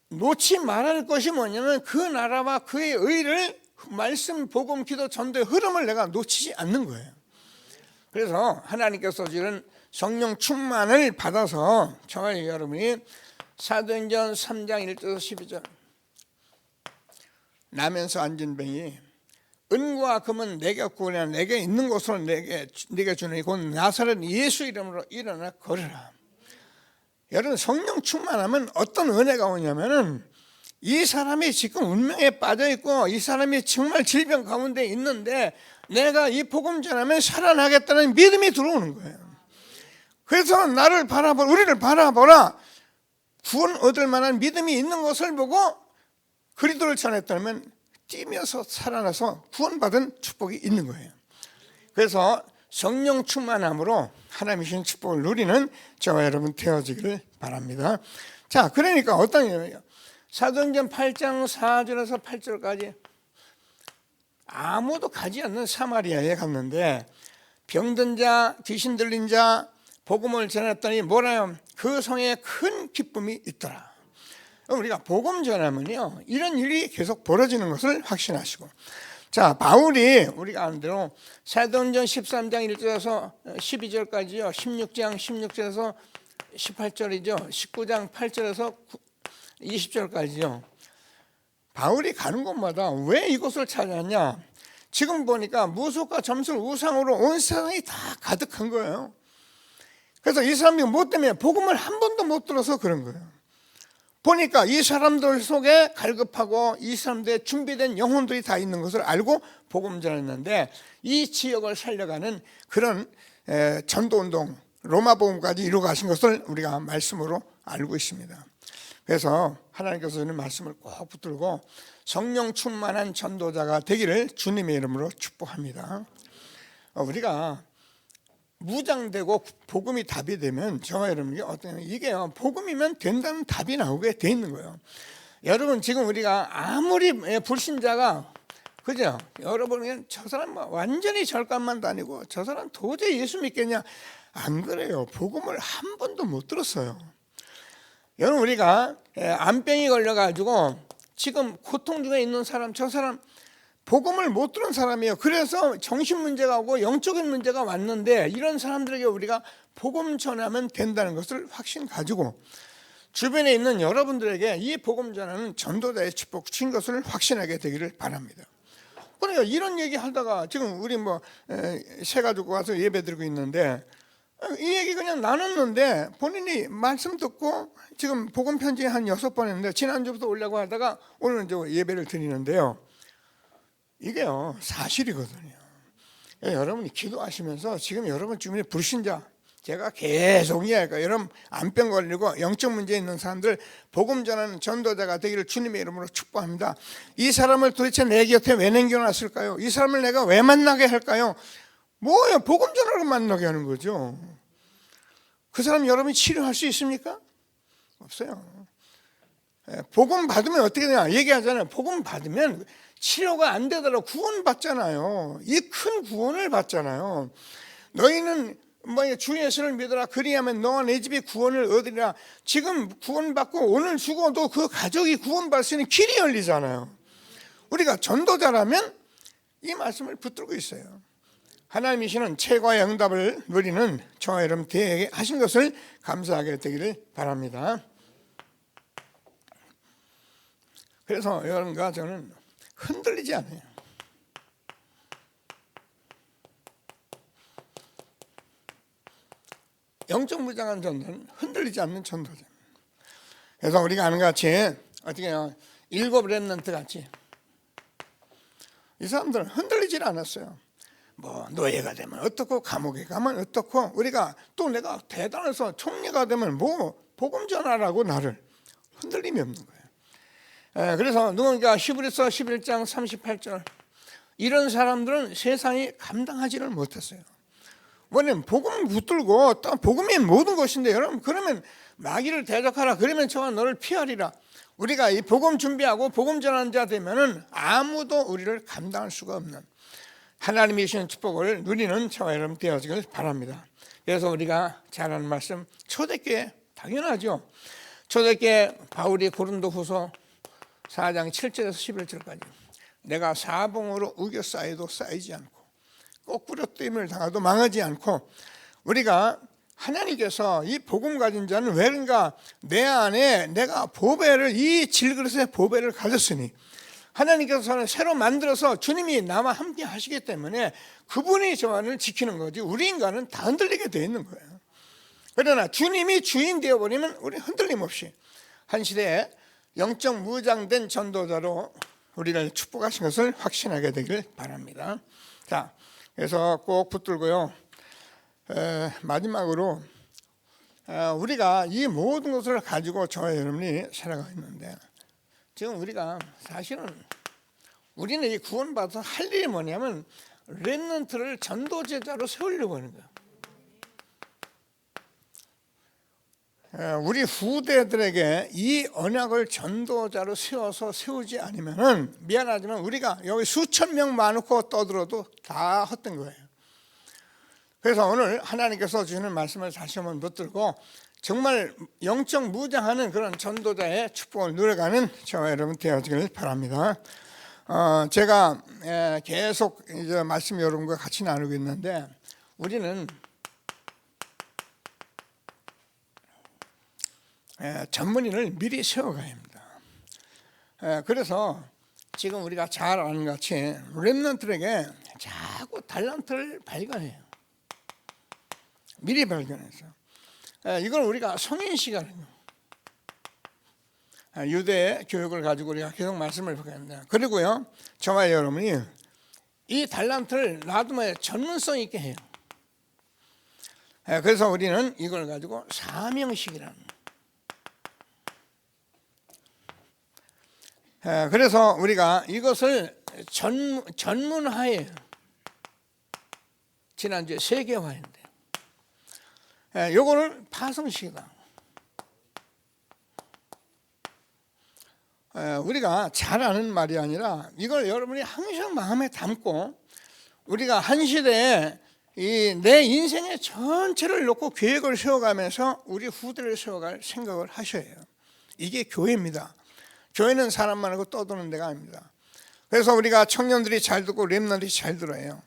놓지 말할 것이 뭐냐면 그 나라와 그의 의를, 말씀, 복음, 기도, 전도의 흐름을 내가 놓치지 않는 거예요. 그래서 하나님께서 주는 성령 충만을 받아서 저와 여러분이 사도행전 3장 1절에서 12절 나면서 앉은 병이 은과 금은 내게 없고 그냥 내게 있는 곳으로 내게 주니 곧 나사렛 예수 이름으로 일어나 걸으라. 여러분, 성령 충만하면 어떤 은혜가 오냐면은 이 사람이 지금 운명에 빠져 있고 이 사람이 정말 질병 가운데 있는데 내가 이 복음 전하면 살아나겠다는 믿음이 들어오는 거예요. 그래서 나를 바라보라, 우리를 바라보라. 구원 얻을 만한 믿음이 있는 것을 보고 그리스도를 전했다면 뛰면서 살아나서 구원받은 축복이 있는 거예요. 그래서 성령 충만함으로 하나님이 주신 축복을 누리는 저와 여러분 되어지기를 바랍니다. 자, 그러니까 어떤 일이에요? 사도행전 8장 4절에서 8절까지 아무도 가지 않는 사마리아에 갔는데 병든 자, 귀신 들린 자 복음을 전했더니 뭐라요? 그 성에 큰 기쁨이 있더라. 우리가 복음 전하면요, 이런 일이 계속 벌어지는 것을 확신하시고, 자, 바울이 우리가 아는 대로 사도행전 13장 1절에서 12절까지요, 16장 16절에서 18절이죠, 19장 8절에서 20절까지요. 바울이 가는 곳마다 왜 이곳을 찾았냐? 지금 보니까 무속과 점술, 우상으로 온 세상이 다 가득한 거예요. 그래서 이 사람이 뭐 때문에 복음을 한 번도 못 들어서 그런 거예요. 보니까 이 사람들 속에 갈급하고 이 사람들의 준비된 영혼들이 다 있는 것을 알고 복음 전했는데 이 지역을 살려가는 그런 전도운동, 로마 복음까지 이루어 가신 것을 우리가 말씀으로 알고 있습니다. 그래서 하나님께서 주는 말씀을 꼭 붙들고 성령 충만한 전도자가 되기를 주님의 이름으로 축복합니다. 우리가 무장되고 복음이 답이 되면 저와 여러분이 어떤 이게요, 복음이면 된다는 답이 나오게 돼 있는 거예요. 여러분, 지금 우리가 아무리 불신자가 그죠? 여러분, 저 사람 완전히 절감만 다니고 저 사람 도저히 예수 믿겠냐? 안 그래요. 복음을 한 번도 못 들었어요. 여러분, 우리가 암병이 걸려가지고 지금 고통 중에 있는 사람, 저 사람 복음을 못 들은 사람이에요. 그래서 정신 문제가 오고 영적인 문제가 왔는데 이런 사람들에게 우리가 복음 전하면 된다는 것을 확신 가지고 주변에 있는 여러분들에게 이 복음 전하는 전도자의 축복 주신 것을 확신하게 되기를 바랍니다. 그러니까 이런 얘기 하다가 지금 우리 새 가지고 와서 예배 드리고 있는데 이 얘기 그냥 나눴는데 본인이 말씀 듣고 지금 복음 편지 한 6번 했는데 지난주부터 오려고 하다가 오늘 이제 예배를 드리는데요. 이게요, 사실이거든요. 여러분이 기도하시면서 지금 여러분 주변에 불신자, 제가 계속 이야기할까요? 여러분 암병 걸리고 영적 문제 있는 사람들 복음 전하는 전도자가 되기를 주님의 이름으로 축복합니다. 이 사람을 도대체 내 곁에 왜 남겨놨을까요? 이 사람을 내가 왜 만나게 할까요? 뭐예요? 복음 전하러 만나게 하는 거죠. 그 사람 여러분이 치료할 수 있습니까? 없어요. 복음 받으면 어떻게 되냐? 얘기하잖아요. 복음 받으면 치료가 안 되더라도 구원 받잖아요. 이 큰 구원을 받잖아요. 너희는 주 예수를 믿어라. 그리하면 너와 내 집이 구원을 얻으리라. 지금 구원받고 오늘 죽어도 그 가족이 구원받을 수 있는 길이 열리잖아요. 우리가 전도자라면 이 말씀을 붙들고 있어요. 하나님이시는 최고의 응답을 누리는 저와 여러분 되게 하신 것을 감사하게 되기를 바랍니다. 그래서 여러분과 저는 흔들리지 않아요. 영적 무장한 전도는 흔들리지 않는 전도자. 그래서 우리가 아는 것 같이 어떻게 해요? 7 렘넌트 같이 이 사람들은 흔들리질 않았어요. 노예가 되면 어떻고 감옥에 가면 어떻고 우리가 또 내가 대단해서 총리가 되면 복음 전하라고 나를 흔들림이 없는 거예요. 그래서 누군가 히브리서 11장 38절 이런 사람들은 세상이 감당하지를 못했어요. 왜냐면 복음을 붙들고 또 복음이 모든 것인데 여러분 그러면 마귀를 대적하라 그러면 저가 너를 피하리라. 우리가 이 복음 준비하고 복음 전하는 자 되면은 아무도 우리를 감당할 수가 없는 하나님이 주신 축복을 누리는 저와 여러분 되어지길 바랍니다. 그래서 우리가 잘 아는 말씀 초대교회 당연하죠. 초대교회 바울이 고린도후서 4장 7절에서 11절까지 내가 사봉으로 우겨 쌓여도 쌓이지 않고 거꾸로 뜨임을 당하도 망하지 않고 우리가 하나님께서 이 복음 가진 자는 왜인가 내 안에 내가 보배를 이 질그릇의 보배를 가졌으니 하나님께서는 새로 만들어서 주님이 나와 함께 하시기 때문에 그분이 저를 지키는 거지 우리 인간은 다 흔들리게 돼 있는 거예요. 그러나 주님이 주인 되어버리면 우리 흔들림 없이 한 시대에 영적 무장된 전도자로 우리를 축복하신 것을 확신하게 되길 바랍니다. 자, 그래서 꼭 붙들고요. 마지막으로 우리가 이 모든 것을 가지고 저와 여러분이 살아가고 있는데 지금 우리가 사실은 우리는 이 구원받아서 할 일이 뭐냐면 렘넌트를 전도제자로 세우려고 하는 거예요. 우리 후대들에게 이 언약을 전도자로 세우지 않으면은 미안하지만 우리가 여기 수천 명 많고 떠들어도 다 헛된 거예요. 그래서 오늘 하나님께서 주시는 말씀을 다시 한번 붙들고 정말 영적 무장하는 그런 전도자의 축복을 누려가는 저와 여러분 되어지길 바랍니다. 제가 계속 이제 말씀 여러분과 같이 나누고 있는데 우리는 전문인을 미리 세워가야 합니다. 그래서 지금 우리가 잘 아는 것 같이 렘넌트에게 자꾸 달란트를 발견해요. 미리 발견해서 이걸 우리가 성인 시간이요. 유대 교육을 가지고 우리가 계속 말씀을 보겠습니다. 그리고요, 저와 여러분이 이 달란트를 놔두면 전문성 있게 해요. 그래서 우리는 이걸 가지고 사명식이라는 거예요. 그래서 우리가 이것을 전문화해요. 지난주에 세계화인데 요거는 파송식이다. 우리가 잘 아는 말이 아니라 이걸 여러분이 항상 마음에 담고 우리가 한 시대에 내 인생의 전체를 놓고 계획을 세워가면서 우리 후대를 세워갈 생각을 하셔야 해요. 이게 교회입니다. 교회는 사람 많고 떠도는 데가 아닙니다. 그래서 우리가 청년들이 잘 듣고 렘넌트들이 잘 들어요.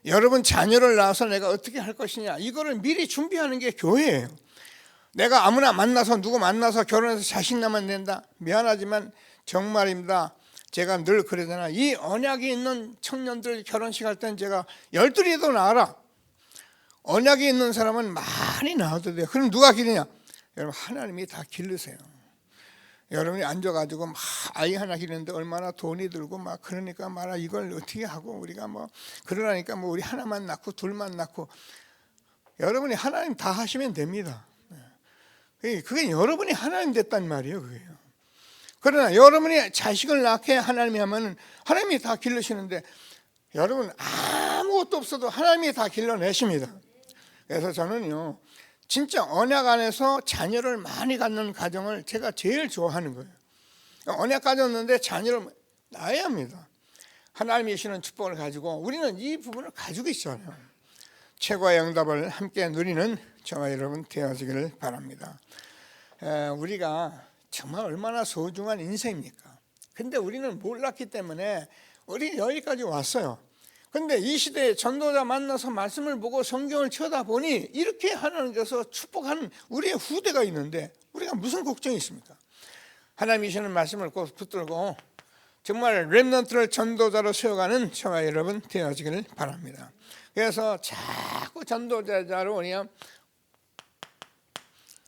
여러분 자녀를 낳아서 내가 어떻게 할 것이냐 이거를 미리 준비하는 게 교회예요. 내가 아무나 만나서 누구 만나서 결혼해서 자식 낳으면 된다. 미안하지만 정말입니다. 제가 늘 그러잖아. 이 언약이 있는 청년들 결혼식 할 때는 제가 12이도 낳아라. 언약이 있는 사람은 많이 낳아도 돼요. 그럼 누가 기르냐? 여러분 하나님이 다 기르세요. 여러분이 앉아가지고 막 아이 하나 기르는데 얼마나 돈이 들고 막 그러니까 말아 이걸 어떻게 하고 우리가 뭐 그러라니까 뭐 우리 하나만 낳고 둘만 낳고 여러분이 하나님 다 하시면 됩니다. 그게 여러분이 하나님 됐단 말이에요. 그게요. 그러나 여러분이 자식을 낳게 하나님이 하면 하나님이 다 길러시는데 여러분 아무것도 없어도 하나님이 다 길러내십니다. 그래서 저는요 진짜 언약 안에서 자녀를 많이 갖는 가정을 제가 제일 좋아하는 거예요. 언약 가졌는데 자녀를 낳아야 합니다. 하나님이 주시는 축복을 가지고 우리는 이 부분을 가지고 있잖아요. 최고의 응답을 함께 누리는 저와 여러분 되어지기를 바랍니다. 우리가 정말 얼마나 소중한 인생입니까? 근데 우리는 몰랐기 때문에 우리 여기까지 왔어요. 근데 이 시대에 전도자 만나서 말씀을 보고 성경을 쳐다보니 이렇게 하나님께서 축복하는 우리의 후대가 있는데 우리가 무슨 걱정이 있습니까? 하나님이 주시는 말씀을 꼭 붙들고 정말 렘넌트를 전도자로 세워가는 저와 여러분 되어지기를 바랍니다. 그래서 자꾸 전도자로 그냥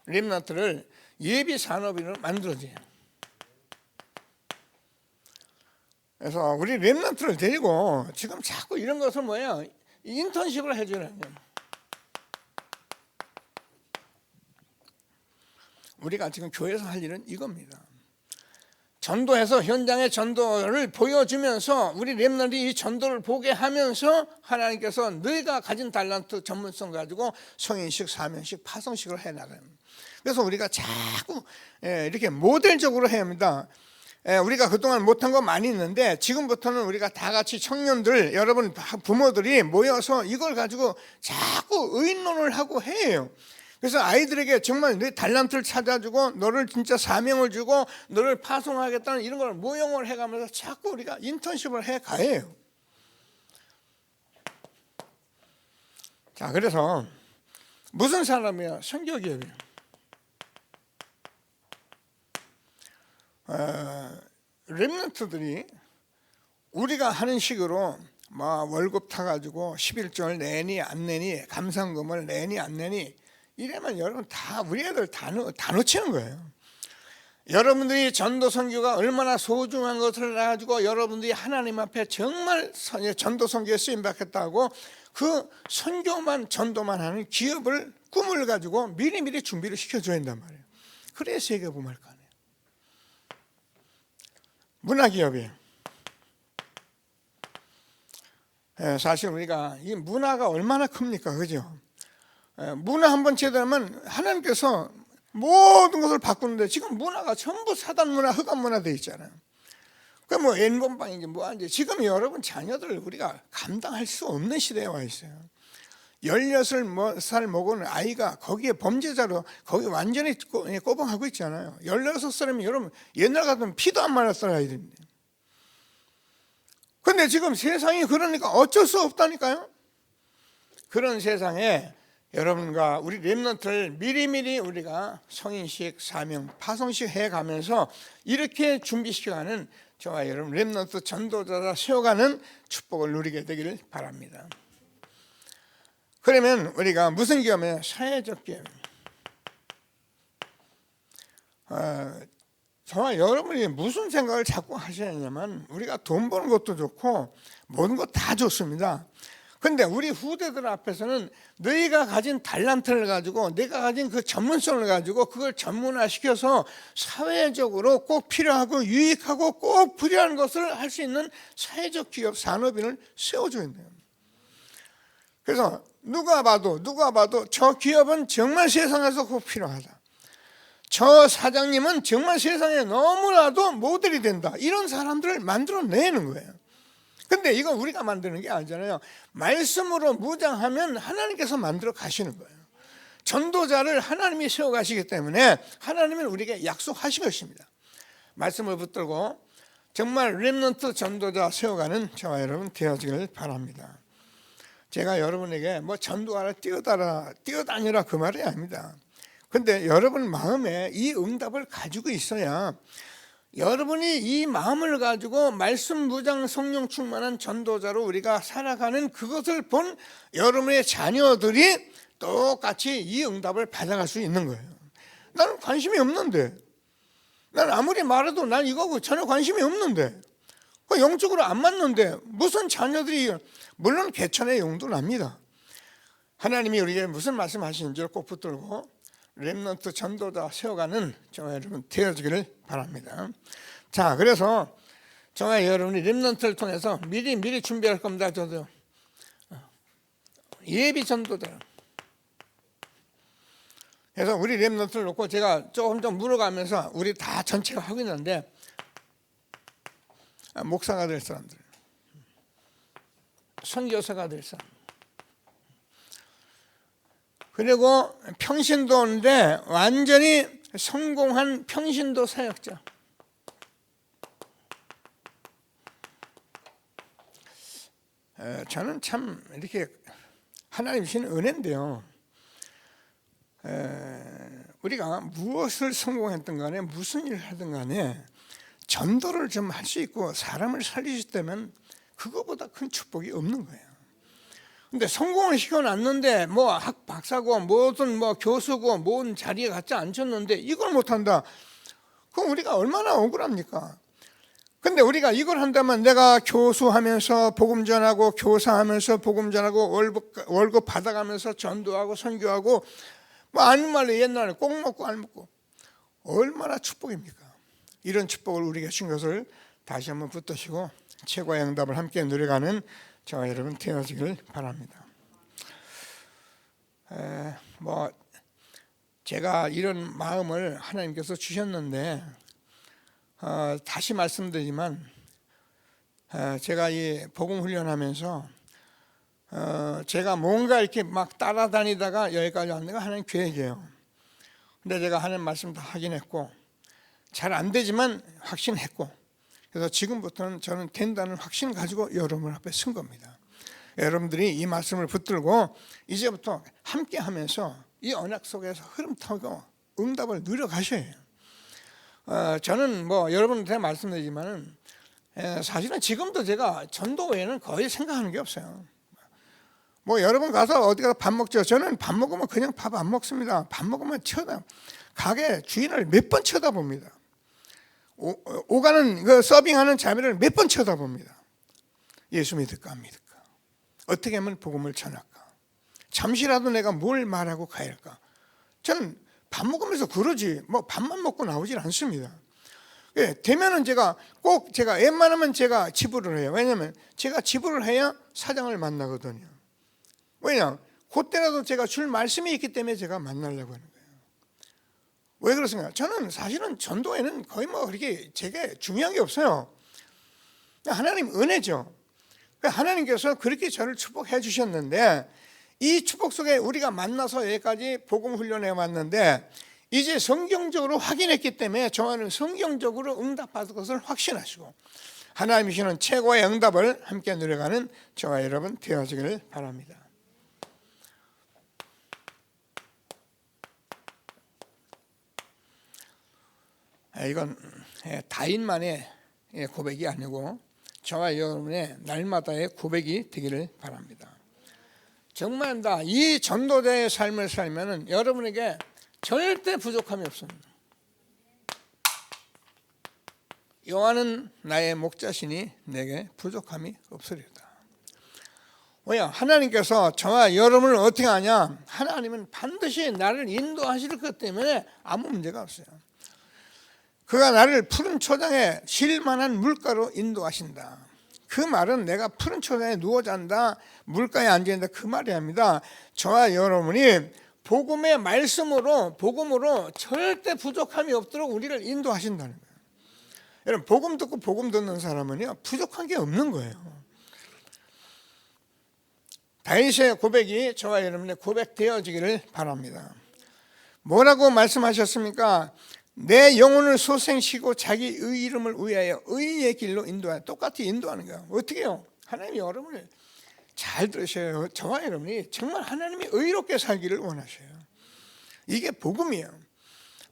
렘넌트를 예비 산업인으로 만들어져요. 그래서 우리 렘넌트를 데리고 지금 자꾸 이런 것을 뭐예요? 인턴십을 해주는 거예요. 우리가 지금 교회에서 할 일은 이겁니다. 전도해서 현장의 전도를 보여주면서 우리 렘넌트이 이 전도를 보게 하면서 하나님께서 너희가 가진 달란트 전문성 가지고 성인식, 사명식, 파송식을 해나가요. 그래서 우리가 자꾸 이렇게 모델적으로 해야 합니다. 우리가 그동안 못한 거 많이 있는데 지금부터는 우리가 다 같이 청년들 여러분 부모들이 모여서 이걸 가지고 자꾸 의논을 하고 해요. 그래서 아이들에게 정말 내 달란트를 찾아주고 너를 진짜 사명을 주고 너를 파송하겠다는 이런 걸 모형을 해가면서 자꾸 우리가 인턴십을 해가요. 자, 그래서 무슨 사람이야? 성교기업이에요. 렘넌트들이 우리가 하는 식으로 막 월급 타가지고 11조를 내니 안 내니, 감상금을 내니 안 내니, 이러면 여러분 다 우리 애들 다 놓치는 거예요. 여러분들이 전도 선교가 얼마나 소중한 것을 가지고 여러분들이 하나님 앞에 정말 전도 선교에 쓰임 받겠다고 그 선교만 전도만 하는 기업을 꿈을 가지고 미리미리 준비를 시켜줘야 한단 말이에요. 그래야 세계복음할 거 아니에요. 문화기업이에요. 사실 우리가 이 문화가 얼마나 큽니까, 그죠? 문화 한번 제대로하면 하나님께서 모든 것을 바꾸는데, 지금 문화가 전부 사단 문화, 흑암 문화 돼 있잖아요. 그 뭐 N번방인지 뭐한지, 지금 여러분 자녀들 우리가 감당할 수 없는 시대에 와 있어요. 16살 먹은 아이가 거기에 범죄자로 거기 완전히 꼬봉하고 있잖아요. 16살이면 여러분 옛날 같으면 피도 안 말았을 아이들인데. 근데 지금 세상이 그러니까 어쩔 수 없다니까요. 그런 세상에 여러분과 우리 렘넌트를 미리미리 우리가 성인식, 사명, 파송식 해가면서 이렇게 준비시켜가는 저와 여러분 렘넌트 전도자가 세워가는 축복을 누리게 되기를 바랍니다. 그러면 우리가 무슨 기업이에요? 사회적 기업. 정말 여러분이 무슨 생각을 자꾸 하셔야 하냐면, 우리가 돈 버는 것도 좋고 모든 것 다 좋습니다. 근데 우리 후대들 앞에서는 너희가 가진 달란트를 가지고, 내가 가진 그 전문성을 가지고 그걸 전문화시켜서 사회적으로 꼭 필요하고 유익하고 꼭 필요한 것을 할 수 있는 사회적 기업, 산업인을 세워줘야 돼요. 그래서 누가 봐도 저 기업은 정말 세상에서 꼭 필요하다, 저 사장님은 정말 세상에 너무나도 모델이 된다, 이런 사람들을 만들어내는 거예요. 근데 이건 우리가 만드는 게 아니잖아요. 말씀으로 무장하면 하나님께서 만들어 가시는 거예요. 전도자를 하나님이 세워 가시기 때문에 하나님은 우리에게 약속하신 것입니다. 말씀을 붙들고 정말 렘넌트 전도자 세워가는 저와 여러분 되어지길 바랍니다. 제가 여러분에게 뭐 전도하라, 뛰어다니라 그 말이 아닙니다. 근데 여러분 마음에 이 응답을 가지고 있어야, 여러분이 이 마음을 가지고 말씀 무장 성령 충만한 전도자로 우리가 살아가는 그것을 본 여러분의 자녀들이 똑같이 이 응답을 받아갈 수 있는 거예요. 나는 관심이 없는데, 난 아무리 말해도 난 이거고 전혀 관심이 없는데, 영적으로 안 맞는데 무슨 자녀들이, 물론 개천의 용도 납니다. 하나님이 우리에게 무슨 말씀하시는지를 꼭 붙들고 렘넌트 전도자 세워가는 저와 여러분 되어지기를 바랍니다. 자, 그래서 저와 여러분이 렘넌트를 통해서 미리 준비할 겁니다. 저도 예비 전도자. 그래서 우리 렘넌트를 놓고 제가 조금 좀 물어가면서 우리 다 전체가 하고 있는데, 목사가 될 사람들, 선교사가 될 사람, 그리고 평신도인데 완전히 성공한 평신도 사역자. 저는 참 이렇게 하나님 주신 은혜인데요. 우리가 무엇을 성공했든 간에 무슨 일을 하든 간에 전도를 좀 할 수 있고 사람을 살릴 수 있다면 그거보다 큰 축복이 없는 거예요. 근데 성공을 시켜놨는데 뭐 박사고 뭐든 뭐 교수고 뭔 자리에 갖지 않았는데 이걸 못한다. 그럼 우리가 얼마나 억울합니까? 근데 우리가 이걸 한다면 내가 교수하면서 복음 전하고, 교사하면서 복음 전하고, 월급 받아가면서 전도하고 선교하고, 뭐 아닌 말로 옛날에 꼭 먹고 알 먹고, 얼마나 축복입니까? 이런 축복을 우리에게 준 것을 다시 한번 붙드시고 최고의 응답을 함께 누려가는 저와 여러분 되어지길 바랍니다. 뭐 제가 이런 마음을 하나님께서 주셨는데, 다시 말씀드리지만 제가 이 복음 훈련하면서 제가 뭔가 이렇게 막 따라다니다가 여기까지 왔는 거 하나님 계획이에요. 근데 제가 하나님 말씀 다 확인했고 잘 안 되지만 확신했고, 그래서 지금부터는 저는 된다는 확신을 가지고 여러분 앞에 선 겁니다. 여러분들이 이 말씀을 붙들고 이제부터 함께 하면서 이 언약 속에서 흐름 타고 응답을 누려 가셔야 해요. 저는 뭐 여러분한테 말씀드리지만은 사실은 지금도 제가 전도 외에는 거의 생각하는 게 없어요. 뭐 여러분 가서 어디 가서 밥 먹죠. 저는 밥 먹으면 그냥 밥 안 먹습니다. 밥 먹으면 가게 주인을 몇 번 쳐다봅니다. 오가는 그 서빙하는 자매를 몇 번 쳐다봅니다. 예수 믿을까 안 믿을까? 어떻게 하면 복음을 전할까? 잠시라도 내가 뭘 말하고 가야 할까? 저는 밥 먹으면서 그러지 뭐 밥만 먹고 나오질 않습니다. 되면은 제가 웬만하면 제가 지불을 해요. 왜냐하면 제가 지불을 해야 사장을 만나거든요. 왜냐? 그때라도 제가 줄 말씀이 있기 때문에 제가 만나려고 하는 거예요. 왜 그렇습니까? 저는 사실은 전도에는 거의 뭐 그렇게 제게 중요한 게 없어요. 하나님 은혜죠. 하나님께서 그렇게 저를 축복해 주셨는데 이 축복 속에 우리가 만나서 여기까지 복음 훈련해 왔는데 이제 성경적으로 확인했기 때문에 저는 성경적으로 응답받을 것을 확신하시고 하나님이 주시는 최고의 응답을 함께 누려가는 저와 여러분 되어지기를 바랍니다. 이건 다인만의 고백이 아니고 저와 여러분의 날마다의 고백이 되기를 바랍니다. 정말 이 전도자의 삶을 살면 여러분에게 절대 부족함이 없습니다. 여호와는 나의 목자시니 내게 부족함이 없으리로다. 왜냐? 하나님께서 저와 여러분을 어떻게 하냐? 하나님은 반드시 나를 인도하실 것 때문에 아무 문제가 없어요. 그가 나를 푸른 초장에 쉴 만한 물가로 인도하신다. 그 말은 내가 푸른 초장에 누워 잔다, 물가에 앉아 있다 그 말이 아닙니다. 저와 여러분이 복음의 말씀으로 복음으로 절대 부족함이 없도록 우리를 인도하신다는 거예요. 여러분 복음 듣고 복음 듣는 사람은요 부족한 게 없는 거예요. 다윗의 고백이 저와 여러분의 고백 되어지기를 바랍니다. 뭐라고 말씀하셨습니까? 내 영혼을 소생시키고 자기 의 이름을 위하여 의의 길로 인도하여. 똑같이 인도하는 거예요. 어떻게 해요? 하나님이 여러분을 잘 들으셔요. 저와 여러분이 정말 하나님이 의롭게 살기를 원하셔요. 이게 복음이에요.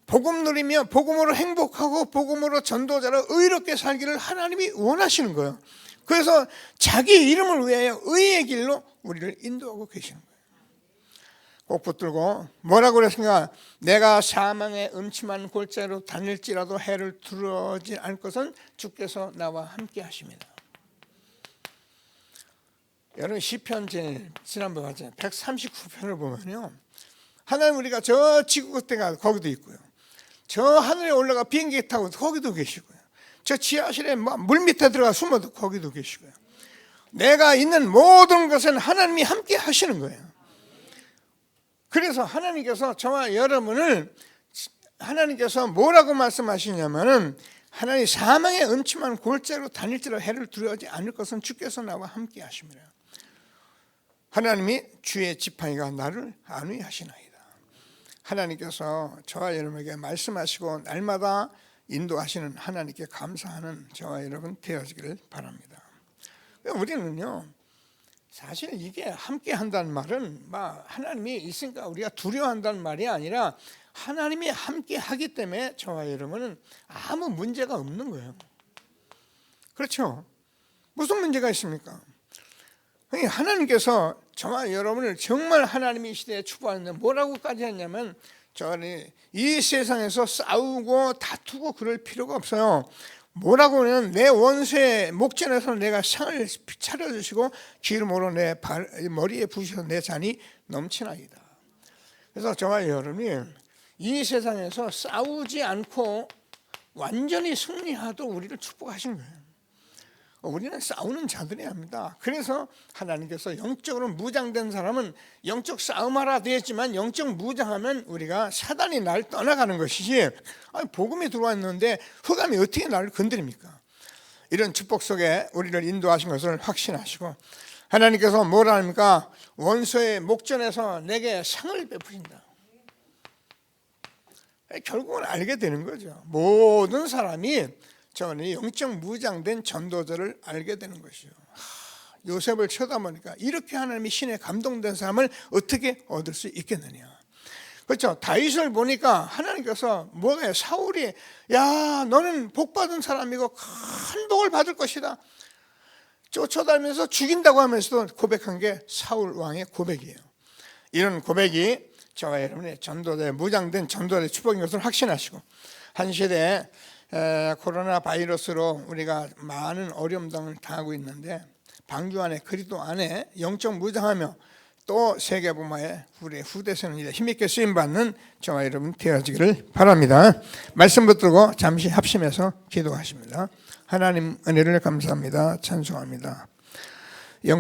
복음 누리며 복음으로 행복하고 복음으로 전도자로 의롭게 살기를 하나님이 원하시는 거예요. 그래서 자기 이름을 위하여 의의 길로 우리를 인도하고 계시는 거예요. 꼭 붙들고 뭐라고 그랬습니까? 내가 사망의 음침한 골짜기로 다닐지라도 해를 두려워하지 않을 것은 주께서 나와 함께 하십니다. 여러분 시편 지난번에 봤잖아요. 139편을 보면요, 하나님 우리가 저 지구 끝에 가 거기도 있고요, 저 하늘에 올라가 비행기 타고 거기도 계시고요, 저 지하실에 물 밑에 들어가 숨어도 거기도 계시고요, 내가 있는 모든 것은 하나님이 함께 하시는 거예요. 그래서 하나님께서 저와 여러분을 하나님께서 뭐라고 말씀하시냐면은 하나님 사망의 음침한 골짜기로 다닐지라도 해를 두려워하지 않을 것은 주께서 나와 함께 하심이라. 하나님이 주의 지팡이가 나를 안위하시나이다. 하나님께서 저와 여러분에게 말씀하시고 날마다 인도하시는 하나님께 감사하는 저와 여러분 되어지기를 바랍니다. 우리는요 사실 이게 함께 한다는 말은 하나님이 있으니까 우리가 두려워한다는 말이 아니라 하나님이 함께 하기 때문에 저와 여러분은 아무 문제가 없는 거예요. 그렇죠? 무슨 문제가 있습니까? 하나님께서 저와 여러분을 정말 하나님이 이 시대에 축복하는데 뭐라고까지 했냐면 저는 이 세상에서 싸우고 다투고 그럴 필요가 없어요. 뭐라고 하면 내 원수의 목전에서 내가 상을 차려주시고 기름으로 내 머리에 부으셔서 내 잔이 넘치나이다. 그래서 저와 여러분이 이 세상에서 싸우지 않고 완전히 승리하도록 우리를 축복하신 거예요. 우리는 싸우는 자들이 합니다. 그래서 하나님께서 영적으로 무장된 사람은 영적 싸움하라 되었지만 영적 무장하면 우리가 사단이 나를 떠나가는 것이지, 복음이 들어왔는데 흑암이 어떻게 나를 건드립니까? 이런 축복 속에 우리를 인도하신 것을 확신하시고 하나님께서 뭐라 합니까? 원수의 목전에서 내게 상을 베푸신다. 결국은 알게 되는 거죠. 모든 사람이 저는 영적 무장된 전도자를 알게 되는 것이요. 요셉을 쳐다보니까 이렇게 하나님이 신에 감동된 사람을 어떻게 얻을 수 있겠느냐. 그렇죠. 다윗을 보니까 하나님께서 뭐예요? 사울이 야 너는 복받은 사람이고 큰 복을 받을 것이다. 쫓아다니면서 죽인다고 하면서도 고백한 게 사울 왕의 고백이에요. 이런 고백이 저와 여러분의 전도대 무장된 전도대 축복인 것을 확신하시고 한 시대에 코로나 바이러스로 우리가 많은 어려움 등을 당하고 있는데 방주 안에 그리스도 안에 영적 무장하며 또 세계복음화에 우리 후대세는 일에 힘있게 쓰임받는 저와 여러분 되어지기를 바랍니다. 말씀 붙들고 잠시 합심해서 기도하십니다. 하나님 은혜를 감사합니다. 찬송합니다.